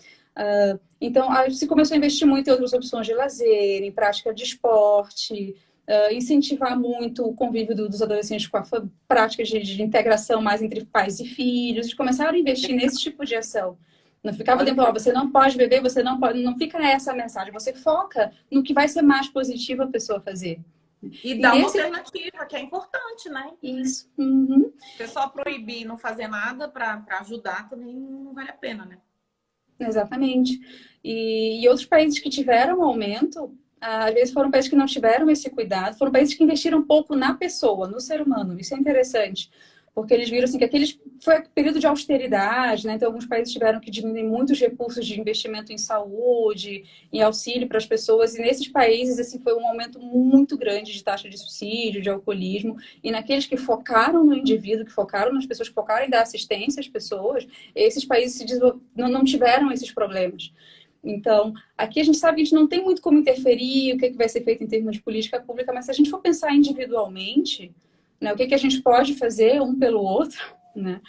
[SPEAKER 2] Então, se começou a investir muito em outras opções de lazer, em prática de esporte, incentivar muito o convívio dos adolescentes com práticas de integração mais entre pais e filhos. Eles começaram a investir nesse tipo de ação. Não ficava dizendo, você não pode beber, você não pode. Não fica essa mensagem. Você foca no que vai ser mais positivo a pessoa fazer.
[SPEAKER 1] E dá uma alternativa, que é importante, né?
[SPEAKER 2] Isso. Uhum.
[SPEAKER 1] Você só proibir não fazer nada para ajudar também não vale a pena, né?
[SPEAKER 2] Exatamente. E outros países que tiveram aumento, às vezes foram países que não tiveram esse cuidado, foram países que investiram um pouco na pessoa, no ser humano. Isso é interessante, porque eles viram assim, que foi um período de austeridade, né? Então, alguns países tiveram que diminuir muitos recursos de investimento em saúde, em auxílio para as pessoas, e nesses países assim, foi um aumento muito grande de taxa de suicídio, de alcoolismo, e naqueles que focaram no indivíduo, que focaram nas pessoas, que focaram em dar assistência às pessoas, esses países não tiveram esses problemas. Então, aqui a gente sabe que a gente não tem muito como interferir, o que vai ser feito em termos de política pública, mas se a gente for pensar individualmente, né, o que a gente pode fazer um pelo outro, né?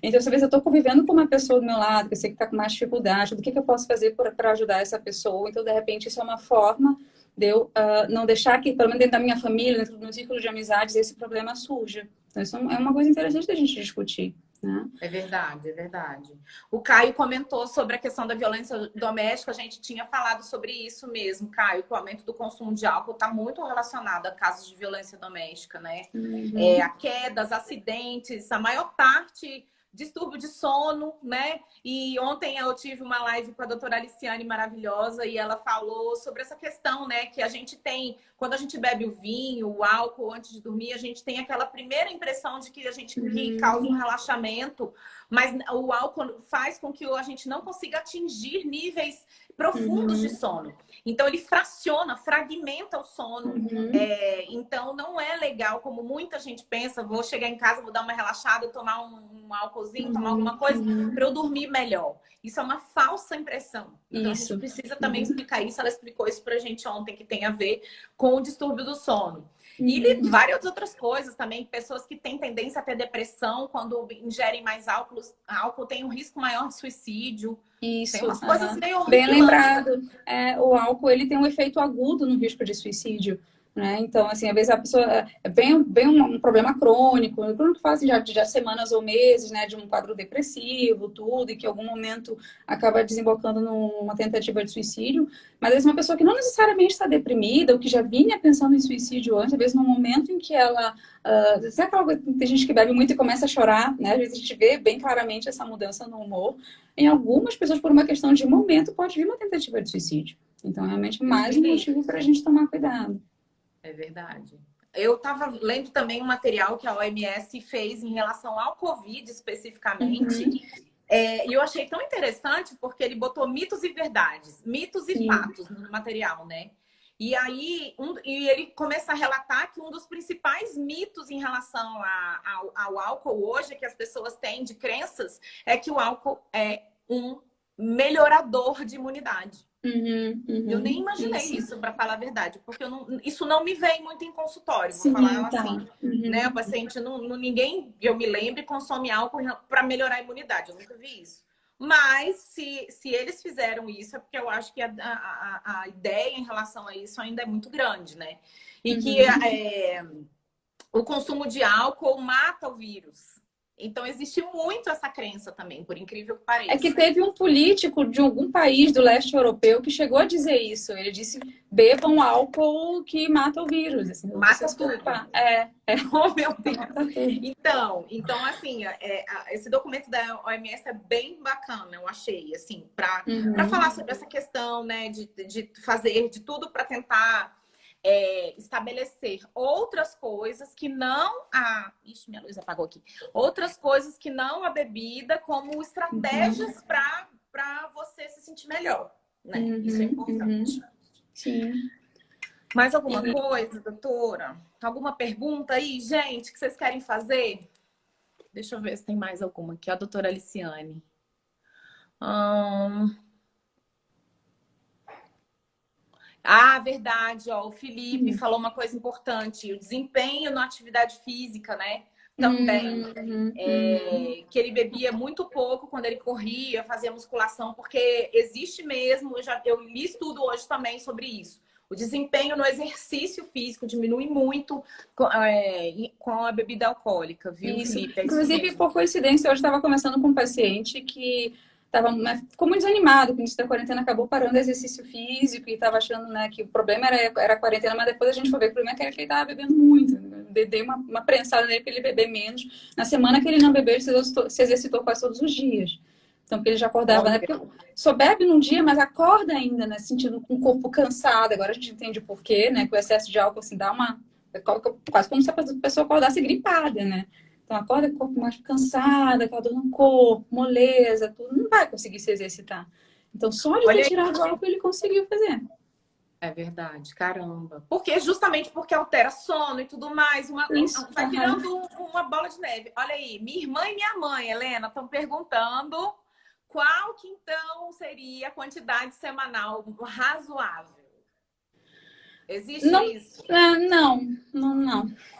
[SPEAKER 2] Então, às vezes eu estou convivendo com uma pessoa do meu lado, que eu sei que está com mais dificuldade, o que eu posso fazer para ajudar essa pessoa? Então, de repente, isso é uma forma de eu não deixar que, pelo menos dentro da minha família, dentro do meu círculo de amizades, esse problema surja. Então, isso é uma coisa interessante da gente discutir. Né?
[SPEAKER 1] É verdade, é verdade. O Caio comentou sobre a questão da violência doméstica, a gente tinha falado sobre isso mesmo, Caio, que o aumento do consumo de álcool está muito relacionado a casos de violência doméstica, né?
[SPEAKER 2] Uhum.
[SPEAKER 1] A quedas, acidentes, a maior parte distúrbio de sono, né? E ontem eu tive uma live com a doutora Aliciane maravilhosa e ela falou sobre essa questão, né? Que a gente tem, quando a gente bebe o vinho, o álcool antes de dormir, a gente tem aquela primeira impressão de que a gente que causa um relaxamento, mas o álcool faz com que a gente não consiga atingir níveis profundos de sono. Então ele fragmenta o sono. Então não é legal, como muita gente pensa, vou chegar em casa, vou dar uma relaxada, tomar um álcoolzinho, tomar alguma coisa para eu dormir melhor. Isso é uma falsa impressão. Então a gente precisa também explicar isso. Ela explicou isso pra gente ontem, que tem a ver com o distúrbio do sono. E várias outras coisas também. Pessoas que têm tendência a ter depressão, quando ingerem mais álcool tem um risco maior de suicídio.
[SPEAKER 2] Isso.
[SPEAKER 1] Tem umas coisas meio
[SPEAKER 2] bem
[SPEAKER 1] horripilantes.
[SPEAKER 2] lembrado. O álcool ele tem um efeito agudo no risco de suicídio. né? Então, assim, às vezes a pessoa é bem um problema crônico, que faz já semanas ou meses, né, de um quadro depressivo, tudo, e que em algum momento acaba desembocando numa tentativa de suicídio, mas às vezes uma pessoa que não necessariamente está deprimida, ou que já vinha pensando em suicídio antes, às vezes no momento em que ela... sabe aquela coisa, tem gente que bebe muito e começa a chorar, né? Às vezes a gente vê bem claramente essa mudança no humor. Em algumas pessoas, por uma questão de momento, pode vir uma tentativa de suicídio. Então, realmente, mais um motivo para a gente tomar cuidado.
[SPEAKER 1] É verdade. Eu estava lendo também um material que a OMS fez em relação ao Covid especificamente.
[SPEAKER 2] Uhum.
[SPEAKER 1] E eu achei tão interessante porque ele botou mitos e verdades, mitos e fatos no material, né? E aí ele começa a relatar que um dos principais mitos em relação ao álcool hoje, que as pessoas têm de crenças, é que o álcool é um melhorador de imunidade. Eu nem imaginei isso, para falar a verdade, porque isso não me vem muito em consultório, vou falar assim, né? O paciente, ninguém, eu me lembro, consome álcool para melhorar a imunidade, eu nunca vi isso. Mas se eles fizeram isso, é porque eu acho que a ideia em relação a isso ainda é muito grande, né? E que o consumo de álcool mata o vírus. Então, existe muito essa crença também, por incrível que pareça.
[SPEAKER 2] É que teve um político de algum país do leste europeu que chegou a dizer isso. Ele disse, bebam álcool que mata o vírus. Assim,
[SPEAKER 1] mata tudo. Oh, meu Deus. Então assim, esse documento da OMS é bem bacana, eu achei, assim, para falar sobre essa questão, né, de fazer de tudo para tentar estabelecer outras coisas que não Ixi, minha luz apagou aqui. Outras coisas que não a bebida, como estratégias para você se sentir melhor, né? Isso é importante.
[SPEAKER 2] Sim.
[SPEAKER 1] Mais alguma coisa, doutora? Alguma pergunta aí, gente, que vocês querem fazer? Deixa eu ver se tem mais alguma aqui. A doutora Aliciane. Verdade, ó, o Felipe falou uma coisa importante, o desempenho na atividade física, né? Também. Que ele bebia muito pouco quando ele corria, fazia musculação, porque existe mesmo, eu li estudo hoje também sobre isso. O desempenho no exercício físico diminui muito com a bebida alcoólica, viu,
[SPEAKER 2] isso.
[SPEAKER 1] Felipe?
[SPEAKER 2] Inclusive, por coincidência, hoje estava conversando com um paciente que ficou muito desanimado com isso da quarentena, acabou parando o exercício físico e estava achando, né, que o problema era a quarentena, mas depois a gente foi ver que o problema era que ele estava bebendo muito. Dei uma prensada nele para ele beber menos. Na semana que ele não bebeu, ele se exercitou quase todos os dias. Então, porque ele já acordava, né? Porque só bebe num dia, mas acorda ainda, né? Sentindo com o corpo cansado. Agora a gente entende o porquê, né? Que o excesso de álcool, assim, dá quase como se a pessoa acordasse gripada, né? Então, acorda com o corpo mais cansado, aquela dor no corpo, moleza, tudo. Não vai conseguir se exercitar. Então, só de ter tirado o álcool, ele conseguiu fazer.
[SPEAKER 1] É verdade, caramba. Justamente porque altera sono e tudo mais. Vai virando uma bola de neve. Olha aí, minha irmã e minha mãe, Helena, estão perguntando qual que então seria a quantidade semanal razoável. Existe isso?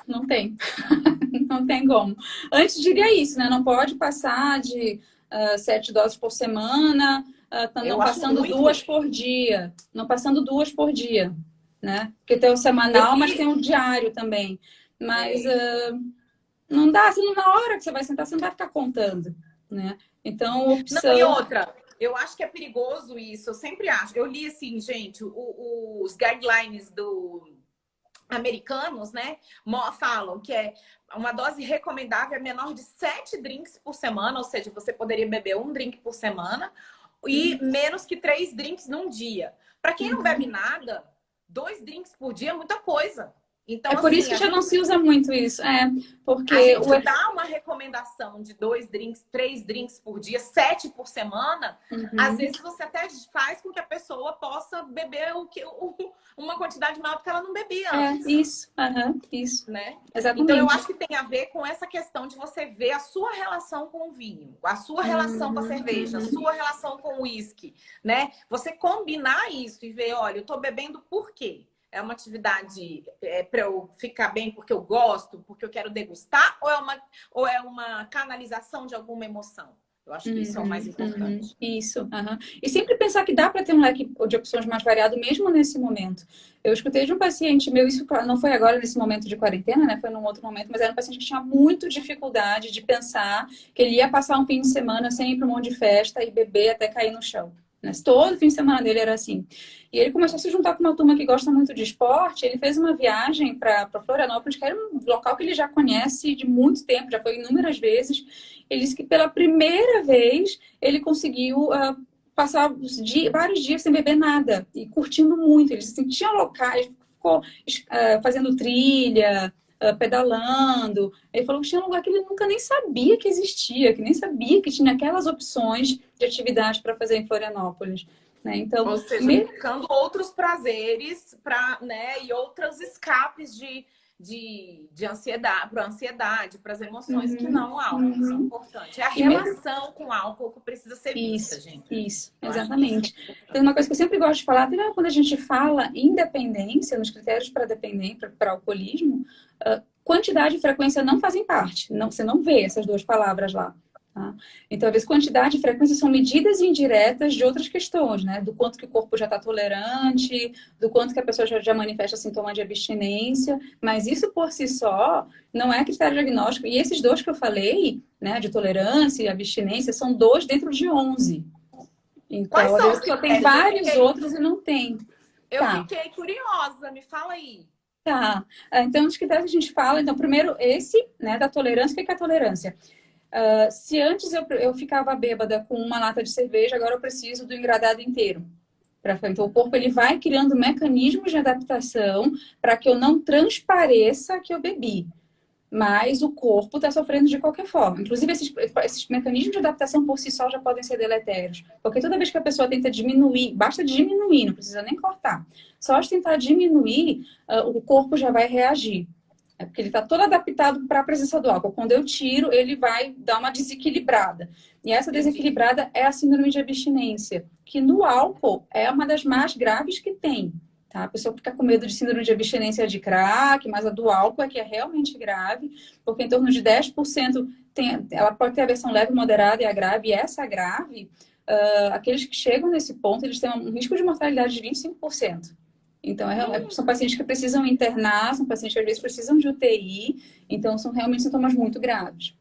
[SPEAKER 2] Não tem. Não tem como. Antes diria isso, né? Não pode passar de 7 doses por semana, não passando 2 por dia. Não passando 2 por dia, né? Porque tem o semanal, mas tem o diário também. Mas não dá, assim, na hora que você vai sentar, você não vai ficar contando, né? Então, opção...
[SPEAKER 1] Não, e outra, eu acho que é perigoso isso, eu sempre acho. Eu li assim, gente, os guidelines americanos, né, falam que uma dose recomendável é menor de 7 drinks por semana, ou seja, você poderia beber 1 drink por semana e menos que 3 drinks num dia. Para quem não bebe nada, 2 drinks por dia é muita coisa. Então,
[SPEAKER 2] por isso que já não se usa muito isso. Porque
[SPEAKER 1] a gente dá uma recomendação de 2 drinks, 3 drinks por dia, 7 por semana. Às vezes você até faz com que a pessoa possa beber uma quantidade maior porque ela não bebia antes.
[SPEAKER 2] Isso.
[SPEAKER 1] Né?
[SPEAKER 2] Exatamente.
[SPEAKER 1] Então, eu acho que tem a ver com essa questão de você ver a sua relação com o vinho, a sua relação com a cerveja, a sua relação com o uísque, né? Você combinar isso e ver, olha, eu tô bebendo por quê? É uma atividade para eu ficar bem porque eu gosto, porque eu quero degustar, ou é uma canalização de alguma emoção? Eu acho que isso é o mais importante.
[SPEAKER 2] Isso. E sempre pensar que dá para ter um leque de opções mais variado, mesmo nesse momento. Eu escutei de um paciente meu, isso não foi agora nesse momento de quarentena, né? Foi num outro momento, mas era um paciente que tinha muito dificuldade de pensar que ele ia passar um fim de semana sem ir para um monte de festa e beber até cair no chão. Né? Todo fim de semana dele era assim. E ele começou a se juntar com uma turma que gosta muito de esporte. Ele fez uma viagem para Florianópolis, que era um local que ele já conhece de muito tempo, já foi inúmeras vezes. Ele disse que pela primeira vez ele conseguiu passar vários dias sem beber nada e curtindo muito. Ele se sentia locais, ficou fazendo trilha, pedalando. Ele falou que tinha um lugar que ele nunca nem sabia que existia, que nem sabia que tinha aquelas opções de atividade para fazer em Florianópolis. Né? Então,
[SPEAKER 1] ou seja, buscando outros prazeres né, e outros escapes de ansiedade, para ansiedade, para as emoções que não o álcool, isso é importante. É a relação com o álcool que precisa ser vista, gente.
[SPEAKER 2] Isso, exatamente. Tem uma coisa que eu sempre gosto de falar, até quando a gente fala em dependência, nos critérios para dependência, para alcoolismo, quantidade e frequência não fazem parte. Você não vê essas duas palavras lá. Tá? Então, às vezes, quantidade e frequência são medidas indiretas de outras questões, né? Do quanto que o corpo já está tolerante, do quanto que a pessoa já manifesta sintoma de abstinência, mas isso por si só não é critério diagnóstico. E esses dois que eu falei, né, de tolerância e abstinência, são 2 dentro de 11. Então,
[SPEAKER 1] quais são os
[SPEAKER 2] que eu tenho vários outros e não tem.
[SPEAKER 1] Eu fiquei curiosa, me fala aí.
[SPEAKER 2] Tá. Então, os critérios que a gente fala, então, primeiro esse, né, da tolerância. O que é a tolerância? Se antes eu ficava bêbada com uma lata de cerveja, agora eu preciso do engradado inteiro. Então, o corpo ele vai criando mecanismos de adaptação para que eu não transpareça que eu bebi. Mas o corpo está sofrendo de qualquer forma. Inclusive, esses mecanismos de adaptação por si só já podem ser deletérios. Porque toda vez que a pessoa tenta diminuir, basta diminuir, não precisa nem cortar. Só de tentar diminuir, o corpo já vai reagir. É porque ele está todo adaptado para a presença do álcool. Quando eu tiro, ele vai dar uma desequilibrada. E essa desequilibrada é a síndrome de abstinência, que no álcool é uma das mais graves que tem. Tá? A pessoa fica com medo de síndrome de abstinência de crack, mas a do álcool é que é realmente grave, porque em torno de 10% ela pode ter a versão leve, moderada e a grave. E essa grave, aqueles que chegam nesse ponto, eles têm um risco de mortalidade de 25%. Então, são pacientes que precisam internar, são pacientes que às vezes precisam de UTI, então são realmente sintomas muito graves.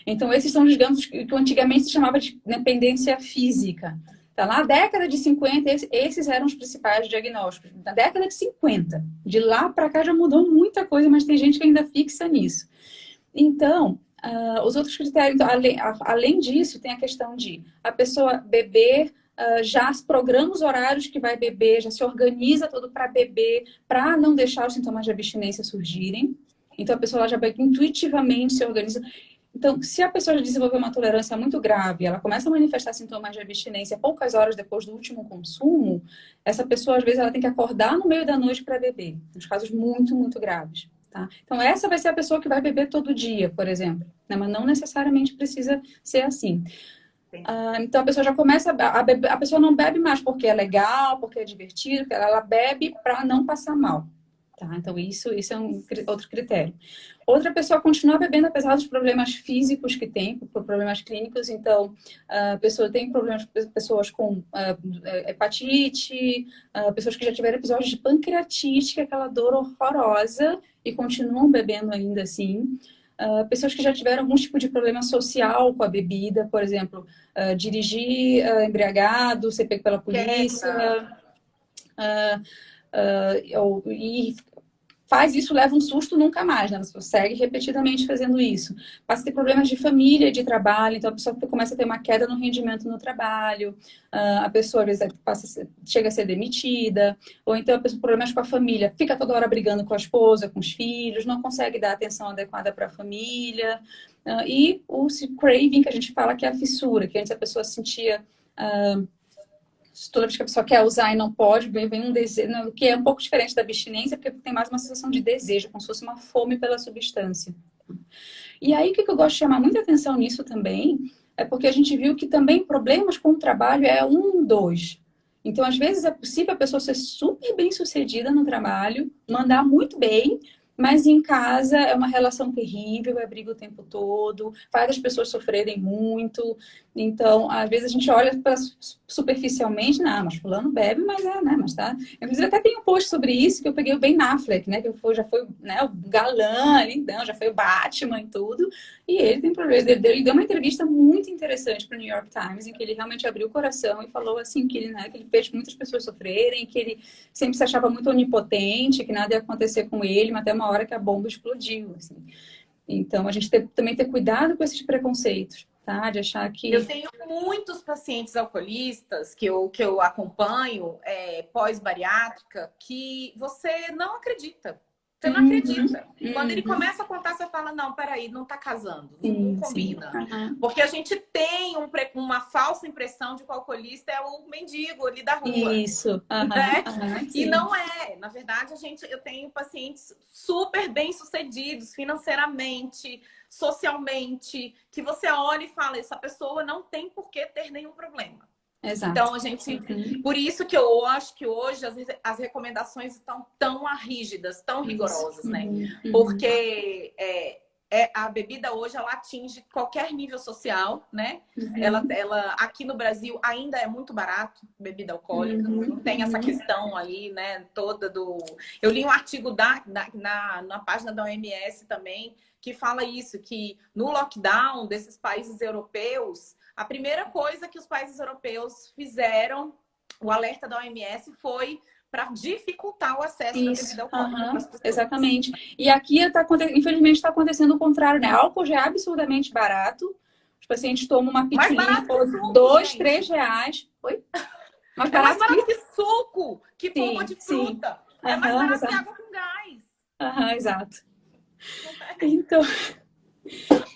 [SPEAKER 2] Então, esses são, digamos, que antigamente se chamava de dependência física. Tá? Na década de 50, esses eram os principais diagnósticos. Na década de 50, de lá para cá já mudou muita coisa, mas tem gente que ainda fixa nisso. Então, os outros critérios, então, além disso, tem a questão de a pessoa beber, já programa os horários que vai beber, já se organiza todo para beber, para não deixar os sintomas de abstinência surgirem. Então, a pessoa lá já vai intuitivamente se organiza. Então, se a pessoa já desenvolveu uma tolerância muito grave, ela começa a manifestar sintomas de abstinência poucas horas depois do último consumo, essa pessoa, às vezes, ela tem que acordar no meio da noite para beber. Nos casos muito, muito graves. Tá? Então, essa vai ser a pessoa que vai beber todo dia, por exemplo. Né? Mas não necessariamente precisa ser assim. Então, a pessoa já começa a beber. A pessoa não bebe mais porque é legal, porque é divertido, porque ela bebe para não passar mal. Tá? Então, isso é outro critério. Outra pessoa continua bebendo apesar dos problemas físicos que tem, problemas clínicos. Então, a pessoa tem problemas, pessoas com hepatite, pessoas que já tiveram episódios de pancreatite, que é aquela dor horrorosa, e continuam bebendo ainda assim. Pessoas que já tiveram algum tipo de problema social com a bebida, por exemplo, dirigir embriagado, ser pego pela polícia, e faz isso, leva um susto nunca mais, né? Você segue repetidamente fazendo isso. Passa a ter problemas de família, de trabalho, então a pessoa começa a ter uma queda no rendimento no trabalho, a pessoa às vezes chega a ser demitida, ou então a pessoa tem problemas com a família, fica toda hora brigando com a esposa, com os filhos, não consegue dar atenção adequada para a família, e o craving, que a gente fala que é a fissura, que antes a pessoa sentia... toda vez que a pessoa quer usar e não pode, vem um desejo, que é um pouco diferente da abstinência, porque tem mais uma sensação de desejo, como se fosse uma fome pela substância. E aí, o que eu gosto de chamar muita atenção nisso também, é porque a gente viu que também problemas com o trabalho é 1, 2. Então, às vezes, é possível a pessoa ser super bem sucedida no trabalho, mandar muito bem, Mas em casa é uma relação terrível, é briga o tempo todo, faz as pessoas sofrerem muito. Então, às vezes a gente olha superficialmente, não, mas fulano bebe, mas né, mas tá. Inclusive, até tem um post sobre isso que eu peguei o Ben Affleck, né, já foi, né, o galã, lindão, já foi o Batman e tudo. E ele tem problemas. Ele deu uma entrevista muito interessante para o New York Times, em que ele realmente abriu o coração e falou assim que ele, né, que ele fez muitas pessoas sofrerem, que ele sempre se achava muito onipotente, que nada ia acontecer com ele, mas até uma hora que a bomba explodiu, assim. Então, a gente também ter cuidado com esses preconceitos, tá? De achar que...
[SPEAKER 1] Eu tenho muitos pacientes alcoolistas que eu acompanho, pós-bariátrica, que você não acredita. Você não acredita. Quando ele começa a contar, você fala, não, peraí, não tá casando, não combina. Porque a gente tem uma falsa impressão de que o alcoolista é o mendigo ali da rua.
[SPEAKER 2] Isso.
[SPEAKER 1] Né? E não é. Na verdade, eu tenho pacientes super bem-sucedidos financeiramente, socialmente, que você olha e fala, essa pessoa não tem por que ter nenhum problema.
[SPEAKER 2] Exato.
[SPEAKER 1] Então, a gente... Por isso que eu acho que hoje as recomendações estão tão rígidas, tão rigorosas, né? Porque a bebida hoje, ela atinge qualquer nível social, né? Ela aqui no Brasil ainda é muito barato, bebida alcoólica. Não tem essa questão aí, né? Toda do... Eu li um artigo na página da OMS também, que fala isso, que no lockdown desses países europeus, a primeira coisa que os países europeus fizeram, o alerta da OMS, foi para dificultar o acesso da bebida alcoólica.
[SPEAKER 2] Exatamente. E aqui, infelizmente, está acontecendo o contrário, né? Álcool já é absurdamente barato. Os pacientes tomam uma pitilinha por R$2, R$3. Oi?
[SPEAKER 1] Mais barato que suco, que polpa de fruta. É mais barato
[SPEAKER 2] exato.
[SPEAKER 1] que água com gás.
[SPEAKER 2] Exato. Então...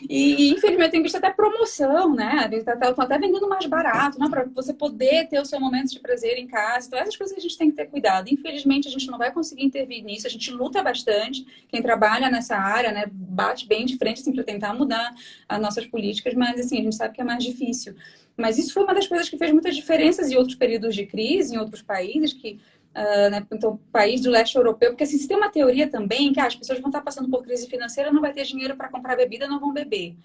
[SPEAKER 2] E infelizmente tem visto até promoção, né? Estão até vendendo mais barato, né? Para você poder ter o seu momento de prazer em casa. Então, essas coisas a gente tem que ter cuidado. Infelizmente, a gente não vai conseguir intervir nisso. A gente luta bastante. Quem trabalha nessa área, né, bate bem de frente assim, para tentar mudar as nossas políticas, mas assim, a gente sabe que é mais difícil. Mas isso foi uma das coisas que fez muitas diferenças em outros períodos de crise, em outros países, que né? Então, país do leste europeu, porque assim, se tem uma teoria também que as pessoas vão estar passando por crise financeira, não vai ter dinheiro para comprar bebida, não vão beber.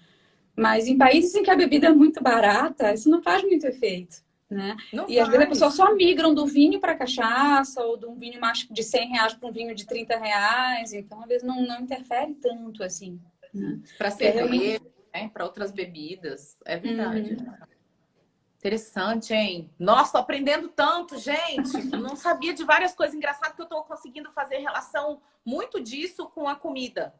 [SPEAKER 2] Mas em países em que a bebida é muito barata, isso não faz muito efeito, né? E às vezes as pessoas só migram do vinho para cachaça, ou de um vinho mais de R$100 para um vinho de R$30, então às vezes não interfere tanto assim, né?
[SPEAKER 1] Para cerveja, né? Para outras bebidas, é verdade. Interessante, hein? Nossa, tô aprendendo tanto, gente. Não sabia de várias coisas engraçadas que eu tô conseguindo fazer relação muito disso com a comida.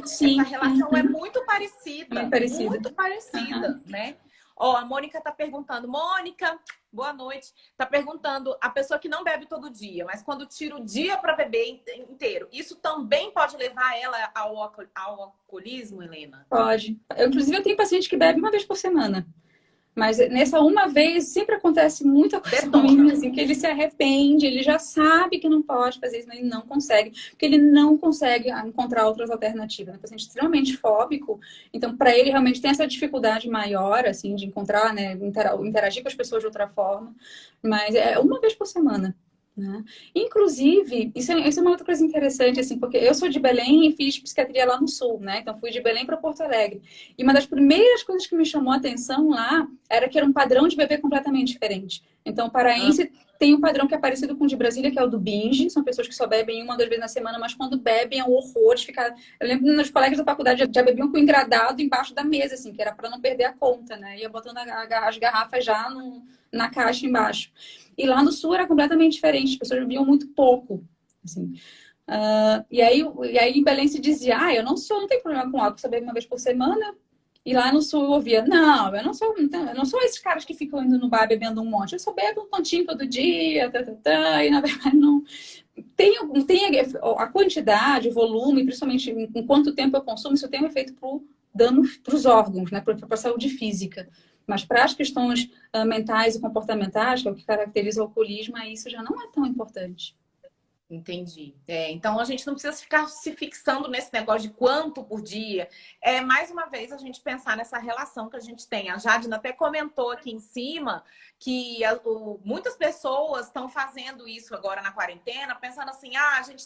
[SPEAKER 2] Sim.
[SPEAKER 1] Essa relação é muito parecida.
[SPEAKER 2] Muito
[SPEAKER 1] parecida, né? Ó, a Mônica tá perguntando. Mônica, boa noite. Tá perguntando, a pessoa que não bebe todo dia, mas quando tira o dia para beber inteiro, isso também pode levar ela ao alcoolismo, Helena?
[SPEAKER 2] Pode. Inclusive, eu tenho paciente que bebe uma vez por semana. Mas nessa uma vez sempre acontece muita coisa ruim, assim, que ele se arrepende, ele já sabe que não pode fazer isso, mas ele não consegue, porque ele não consegue encontrar outras alternativas. É um paciente extremamente fóbico, então para ele realmente tem essa dificuldade maior, assim, de encontrar, né, interagir com as pessoas de outra forma, mas é uma vez por semana. Né? Inclusive, isso é uma outra coisa interessante, assim, porque eu sou de Belém e fiz psiquiatria lá no sul, né? Então fui de Belém para Porto Alegre. E uma das primeiras coisas que me chamou a atenção lá era que era um padrão de bebê completamente diferente. Então, o paraense tem um padrão que é parecido com o de Brasília, que é o do binge. São pessoas que só bebem 1 ou 2 vezes na semana, mas quando bebem é um horror de ficar... Eu lembro que nos colegas da faculdade já bebiam com engradado embaixo da mesa, assim, que era para não perder a conta, né? Ia botando as garrafas já na caixa embaixo. E lá no sul era completamente diferente, as pessoas bebiam muito pouco, assim. E aí em Belém se dizia, eu não tenho problema com álcool, só bebo uma vez por semana. E lá no sul eu ouvia, não, eu não sou esses caras que ficam indo no bar bebendo um monte, eu só bebo um tantinho todo dia, e na verdade não... Tem a quantidade, o volume, principalmente em quanto tempo eu consumo, isso tem um efeito pro dano para os órgãos, né, para a saúde física. Mas para as questões mentais e comportamentais, que é o que caracteriza o alcoolismo, isso já não é tão importante.
[SPEAKER 1] Entendi. Então a gente não precisa ficar se fixando nesse negócio de quanto por dia. É mais uma vez a gente pensar nessa relação que a gente tem. A Jadina até comentou aqui em cima que muitas pessoas estão fazendo isso agora na quarentena, pensando assim: ah, a gente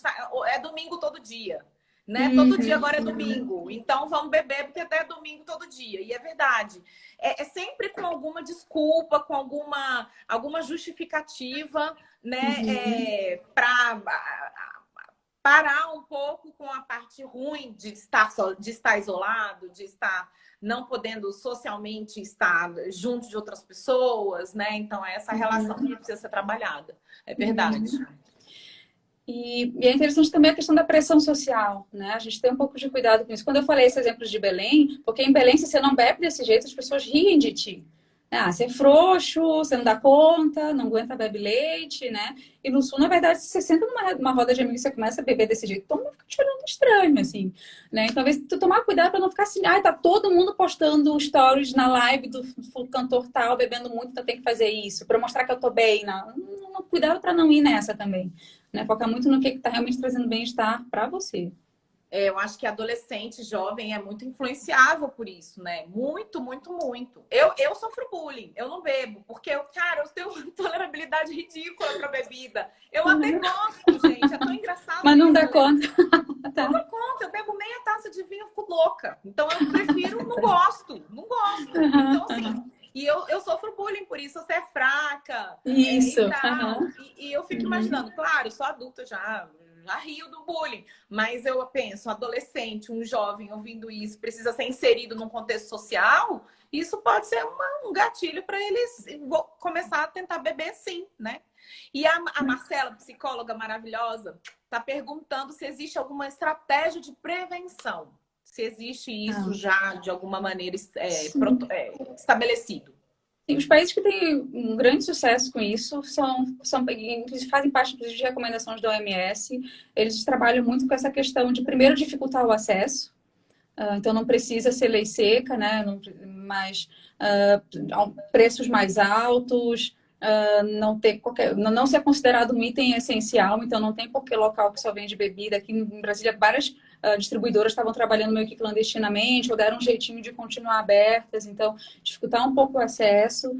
[SPEAKER 1] é domingo todo dia. Né? Todo dia agora é domingo, então vamos beber porque até é domingo todo dia. E é verdade. É sempre com alguma desculpa, com alguma justificativa, né? Para parar um pouco com a parte ruim de estar isolado, de estar não podendo socialmente estar junto de outras pessoas, né? Então é essa relação que precisa ser trabalhada. É verdade.
[SPEAKER 2] E é interessante também a questão da pressão social, né? A gente tem um pouco de cuidado com isso. Quando eu falei esse exemplo de Belém, porque em Belém, se você não bebe desse jeito, as pessoas riem de ti. Ah, você é frouxo, você não dá conta, não aguenta beber leite, né? E no Sul, na verdade, se você senta numa roda de amigos e você começa a beber desse jeito, todo mundo fica te olhando estranho, assim, né? Então, talvez tu tomar cuidado para não ficar assim, tá todo mundo postando stories na live do cantor tal, bebendo muito, então tem que fazer isso, para mostrar que eu tô bem. Não, cuidado para não ir nessa também, né? Focar muito no que tá realmente trazendo bem-estar para você.
[SPEAKER 1] Eu acho que adolescente, jovem, é muito influenciável por isso, né? Muito, muito, muito. Eu sofro bullying, eu não bebo, porque cara, eu tenho uma tolerabilidade ridícula pra bebida. Eu até gosto, gente, é tão engraçado.
[SPEAKER 2] Mas não
[SPEAKER 1] isso,
[SPEAKER 2] dá
[SPEAKER 1] né?
[SPEAKER 2] conta.
[SPEAKER 1] Não dá conta, eu bebo meia taça de vinho e fico louca. Então eu prefiro, não gosto. Então, assim, e eu sofro bullying por isso, você é fraca.
[SPEAKER 2] Isso.
[SPEAKER 1] E tal. E eu fico imaginando, claro, eu sou adulta já rio do bullying, mas eu penso, um adolescente, um jovem ouvindo isso, precisa ser inserido num contexto social, isso pode ser um gatilho para eles começar a tentar beber sim, né? E a Marcela, psicóloga maravilhosa, está perguntando se existe alguma estratégia de prevenção, se existe isso já de alguma maneira estabelecido.
[SPEAKER 2] Os países que têm um grande sucesso com isso fazem parte de recomendações da OMS. Eles trabalham muito com essa questão de, primeiro, dificultar o acesso. Então, não precisa ser lei seca, né? Mas preços mais altos, não ser considerado um item essencial. Então, não tem por que local que só vende bebida. Aqui em Brasília, várias distribuidoras estavam trabalhando meio que clandestinamente ou deram um jeitinho de continuar abertas. Então, dificultar um pouco o acesso.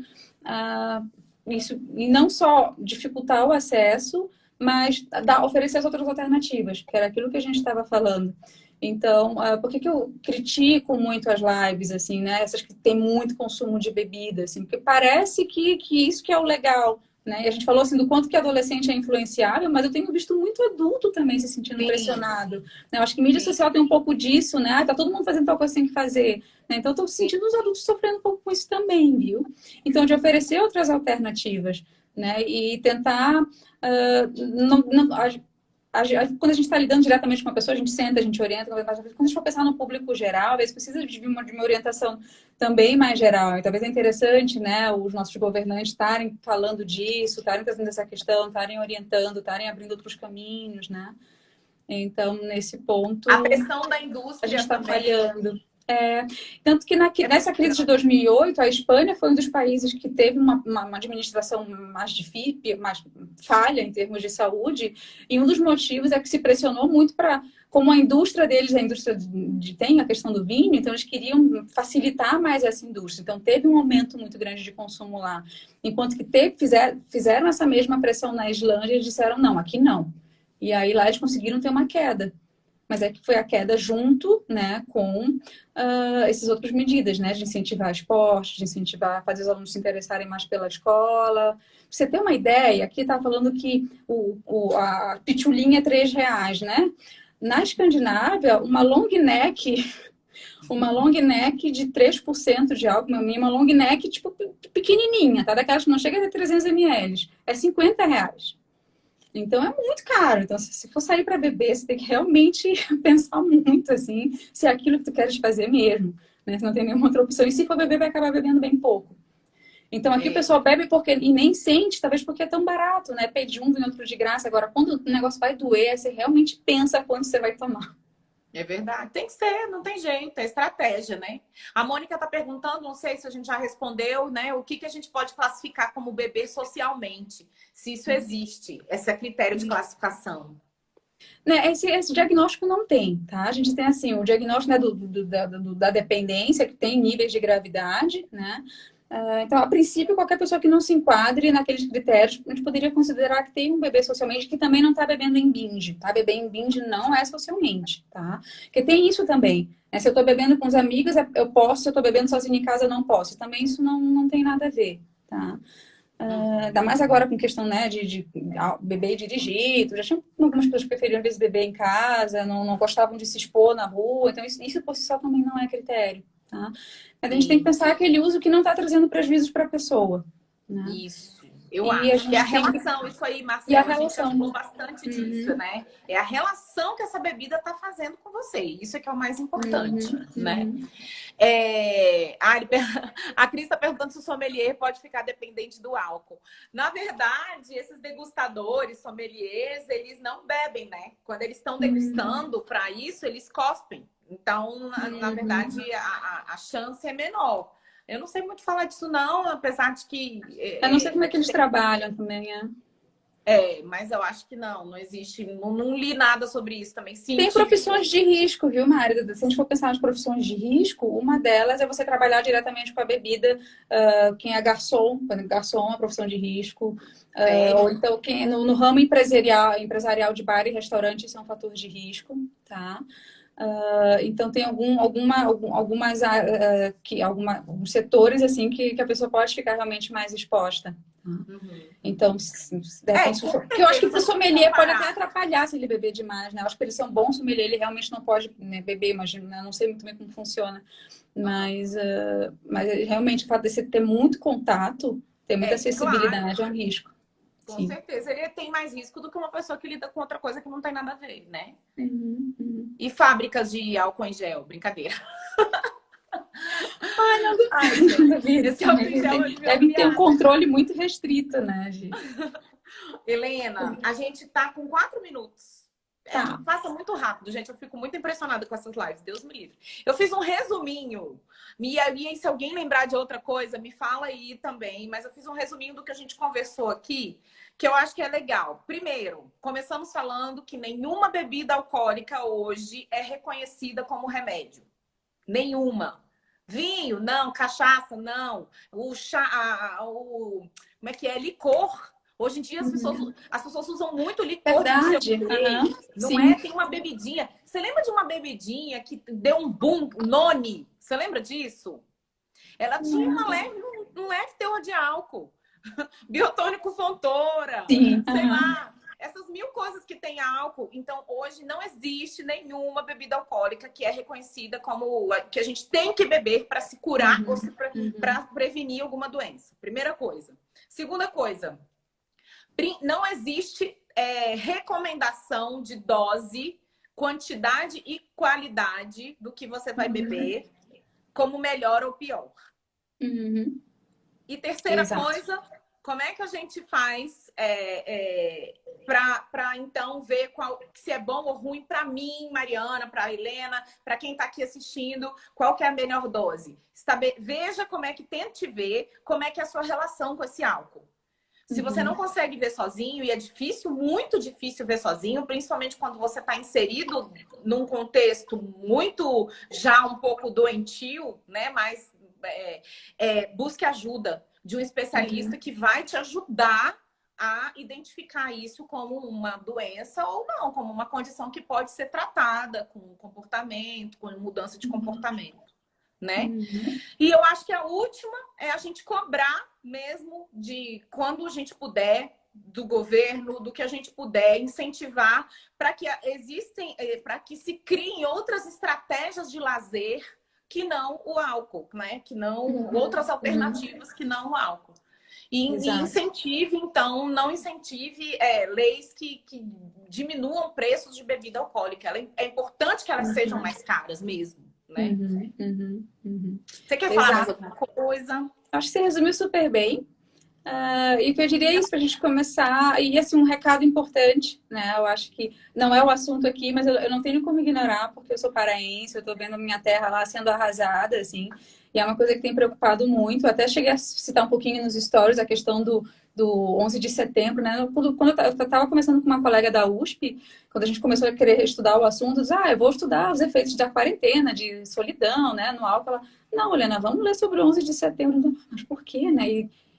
[SPEAKER 2] Isso, e não só dificultar o acesso, mas oferecer as outras alternativas, que era aquilo que a gente estava falando. Então, por que eu critico muito as lives, assim, né? Essas que tem muito consumo de bebida, assim, porque parece que isso que é o legal, né? E a gente falou, assim, do quanto que adolescente é influenciável, mas eu tenho visto muito adulto também se sentindo pressionado. Né? Eu acho que mídia social tem um pouco disso, né? Tá todo mundo fazendo tal coisa que tem que fazer. Né? Então, eu tô sentindo os adultos sofrendo um pouco com isso também, viu? Então, de oferecer outras alternativas, né? E tentar... quando a gente está lidando diretamente com uma pessoa, a gente senta, a gente orienta. Quando a gente for pensar no público geral, às vezes precisa de uma orientação também mais geral. E talvez é interessante, né, os nossos governantes estarem falando disso, estarem trazendo essa questão, estarem orientando, estarem abrindo outros caminhos, né? Então, nesse ponto...
[SPEAKER 1] A pressão da indústria
[SPEAKER 2] a gente está
[SPEAKER 1] também.
[SPEAKER 2] falhando. Tanto que nessa crise de 2008, a Espanha foi um dos países que teve uma administração mais difícil, mais falha em termos de saúde, e um dos motivos é que se pressionou muito para, como a indústria deles, tem a questão do vinho, então eles queriam facilitar mais essa indústria. Então teve um aumento muito grande de consumo lá. Enquanto que fizeram essa mesma pressão na Islândia e disseram, não, aqui não. E aí lá eles conseguiram ter uma queda. Mas é que foi a queda junto, né, com essas outras medidas, né, de incentivar esporte, de incentivar, fazer os alunos se interessarem mais pela escola. Pra você ter uma ideia, aqui está falando que a pitulinha é R$3, né? Na Escandinávia, uma long neck de 3% de álcool, uma long neck, tipo, pequenininha, tá? Daquelas que não chega a ter 300 ml, é R$50. Então é muito caro. Então, se for sair para beber, você tem que realmente pensar muito, assim, se é aquilo que tu queres fazer mesmo, né? Se não tem nenhuma outra opção. E se for beber, vai acabar bebendo bem pouco. Então, aqui o pessoal bebe e nem sente, talvez porque é tão barato, né? Pede um e outro de graça. Agora, quando o negócio vai doer, você realmente pensa quanto você vai tomar.
[SPEAKER 1] É verdade. Tem que ser, não tem jeito, é estratégia, né? A Mônica está perguntando, não sei se a gente já respondeu, né? O que que a gente pode classificar como bebê socialmente? Se isso existe, esse é critério de classificação.
[SPEAKER 2] Né, esse diagnóstico não tem, tá? A gente tem, assim, o diagnóstico, né, da dependência, que tem níveis de gravidade, né? Então, a princípio, qualquer pessoa que não se enquadre naqueles critérios, a gente poderia considerar que tem um bebê socialmente que também não está bebendo em binge, tá? Beber em binge não é socialmente, tá? Porque tem isso também, né? Se eu estou bebendo com os amigos, eu posso, se eu estou bebendo sozinho em casa, eu não posso. Também isso não tem nada a ver, tá? Ainda mais agora com questão, né, de beber e dirigir. Já tinha algumas pessoas que preferiam, às vezes, beber em casa, não gostavam de se expor na rua. Então, isso por si só também não é critério, tá? Mas a gente tem que pensar aquele uso que não está trazendo prejuízos para a pessoa, né?
[SPEAKER 1] Isso, eu
[SPEAKER 2] E a
[SPEAKER 1] acho. E a
[SPEAKER 2] gente tem que...
[SPEAKER 1] relação, isso aí,
[SPEAKER 2] E a
[SPEAKER 1] Marcela, a gente já
[SPEAKER 2] relação.
[SPEAKER 1] falou bastante disso, né? É a relação que essa bebida está fazendo com você. Isso é que é o mais importante, né? A Cris está perguntando se o sommelier pode ficar dependente do álcool. Na verdade, esses degustadores, sommeliers, eles não bebem, né? Quando eles estão degustando para isso, eles cospem. Então, na verdade, a chance é menor. Eu não sei muito falar disso, não, apesar de que.
[SPEAKER 2] Eu não sei como é que eles trabalham também,
[SPEAKER 1] Mas eu acho que não existe. Não li nada sobre isso também.
[SPEAKER 2] Tem profissões de risco, viu, Mário? Se a gente for pensar nas profissões de risco, uma delas é você trabalhar diretamente com a bebida. Quem é garçom, garçom é uma profissão de risco. Ou então, quem no ramo empresarial de bar e restaurante, isso é um fator de risco, tá? Então, tem alguns setores assim que a pessoa pode ficar realmente mais exposta. Tá? Então, porque eu acho que o sommelier pode até atrapalhar se ele beber demais, né? Eu acho que ele ser um bom sommelier, ele realmente não pode, né, beber, imagino, né? Não sei muito bem como funciona. Mas realmente o fato de você ter muito contato, ter muita acessibilidade,
[SPEAKER 1] claro.
[SPEAKER 2] É um risco.
[SPEAKER 1] Com certeza. Ele tem mais risco do que uma pessoa que lida com outra coisa que não tem nada a ver, né? E fábricas de álcool em gel, brincadeira.
[SPEAKER 2] Ai, não duvido. Esse álcool em gel deve ter um controle muito restrito, né, gente?
[SPEAKER 1] Helena, a gente tá com 4 minutos.
[SPEAKER 2] Tá.
[SPEAKER 1] Passa muito rápido, gente. Eu fico muito impressionada com essas lives. Deus me livre. Eu fiz um resuminho. E aí, se alguém lembrar de outra coisa, me fala aí também. Mas eu fiz um resuminho do que a gente conversou aqui, que eu acho que é legal. Primeiro, começamos falando que nenhuma bebida alcoólica hoje é reconhecida como remédio. Nenhuma. Vinho, não. Cachaça, não. O chá, como é que é? Licor. Hoje em dia as pessoas usam muito licor.
[SPEAKER 2] Verdade.
[SPEAKER 1] Não Sim. Tem uma bebidinha. Você lembra de uma bebidinha que deu um boom, Noni? Você lembra disso? Ela tinha um leve teor de álcool. Biotônico Fontoura.
[SPEAKER 2] Sim.
[SPEAKER 1] Sei lá. Essas 1000 coisas que tem álcool. Então, hoje não existe nenhuma bebida alcoólica que é reconhecida como que a gente tem que beber para se curar ou para prevenir alguma doença. Primeira coisa. Segunda coisa. Não existe recomendação de dose, quantidade e qualidade do que você vai beber como melhor ou pior. E terceira coisa, como é que a gente faz para então ver se é bom ou ruim para mim, Mariana, para Helena, para quem está aqui assistindo, qual que é a melhor dose? Veja tente ver como é que é a sua relação com esse álcool. Se você não consegue ver sozinho, e é difícil, muito difícil ver sozinho, principalmente quando você está inserido num contexto muito, já um pouco doentio, né? Mas busque ajuda de um especialista que vai te ajudar a identificar isso como uma doença ou não, como uma condição que pode ser tratada com comportamento, com mudança de comportamento. Né? E eu acho que a última é a gente cobrar mesmo de quando a gente puder do governo, do que a gente puder incentivar para que se criem outras estratégias de lazer que não o álcool, né? Que não outras alternativas que não o álcool. E incentive, então, não incentive leis que diminuam preços de bebida alcoólica. É importante que elas sejam mais caras mesmo. Né? Você quer falar mais alguma coisa?
[SPEAKER 2] Acho que você resumiu super bem. E o que eu diria é isso, para a gente começar, e assim, um recado importante, né? Eu acho que não é o assunto aqui, mas eu não tenho como ignorar, porque eu sou paraense, eu estou vendo a minha terra lá sendo arrasada, assim, e é uma coisa que tem preocupado muito. Eu até cheguei a citar um pouquinho nos stories a questão do 11 de setembro, né? Quando eu estava conversando com uma colega da USP, quando a gente começou a querer estudar o assunto, eu vou estudar os efeitos da quarentena, de solidão, né, no álcool. Ela, não, Helena, vamos ler sobre o 11 de setembro. Mas por quê, né?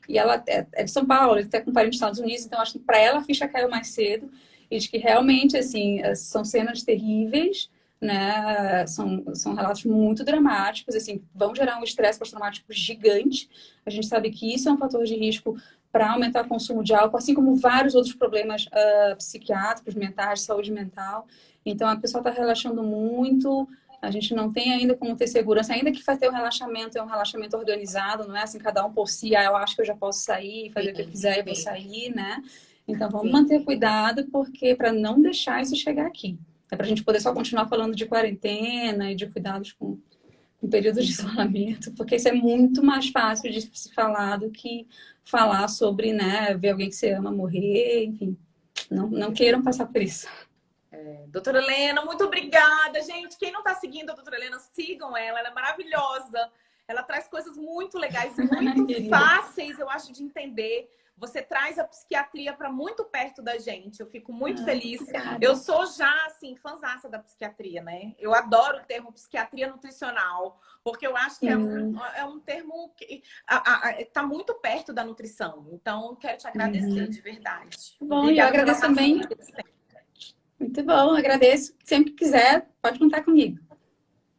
[SPEAKER 2] E ela é de São Paulo, até com parente nos Estados Unidos, então acho que para ela a ficha caiu mais cedo e de que realmente, assim, são cenas terríveis, né? São relatos muito dramáticos, assim, vão gerar um estresse pós-traumático gigante. A gente sabe que isso é um fator de risco para aumentar o consumo de álcool, assim como vários outros problemas psiquiátricos, mentais, de saúde mental. Então, a pessoa está relaxando muito, a gente não tem ainda como ter segurança, ainda que vai ter um relaxamento, é um relaxamento organizado, não é assim, cada um por si, eu acho que eu já posso sair, fazer o que eu quiser e vou sair, né? Então, vamos manter cuidado, porque para não deixar isso chegar aqui. É para a gente poder só continuar falando de quarentena e de cuidados com períodos de isolamento, porque isso é muito mais fácil de se falar do que falar sobre, né, ver alguém que você ama morrer, enfim. Não queiram passar por isso.
[SPEAKER 1] Doutora Helena, muito obrigada, gente. Quem não está seguindo a doutora Helena, sigam ela é maravilhosa. Ela traz coisas muito legais, muito fáceis, eu acho, de entender. Você traz a psiquiatria para muito perto da gente. Eu fico muito feliz.
[SPEAKER 2] Obrigada.
[SPEAKER 1] Eu sou já, assim, fãzaça da psiquiatria, né? Eu adoro o termo psiquiatria nutricional, porque eu acho que é um termo que está muito perto da nutrição. Então, quero te agradecer de verdade.
[SPEAKER 2] Bom, obrigada, eu agradeço também. Muito bom, agradeço. Sempre que quiser, pode contar comigo.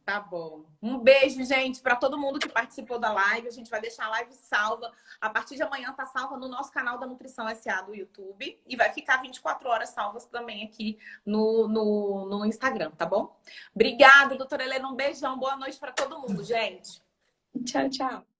[SPEAKER 1] Tá bom. Um beijo, gente, para todo mundo que participou da live. A gente vai deixar a live salva. A partir de amanhã tá salva no nosso canal da Nutrição SA do YouTube. E vai ficar 24 horas salvas também aqui no Instagram, tá bom? Obrigada, doutora Helena. Um beijão. Boa noite para todo mundo, gente.
[SPEAKER 2] Tchau, tchau.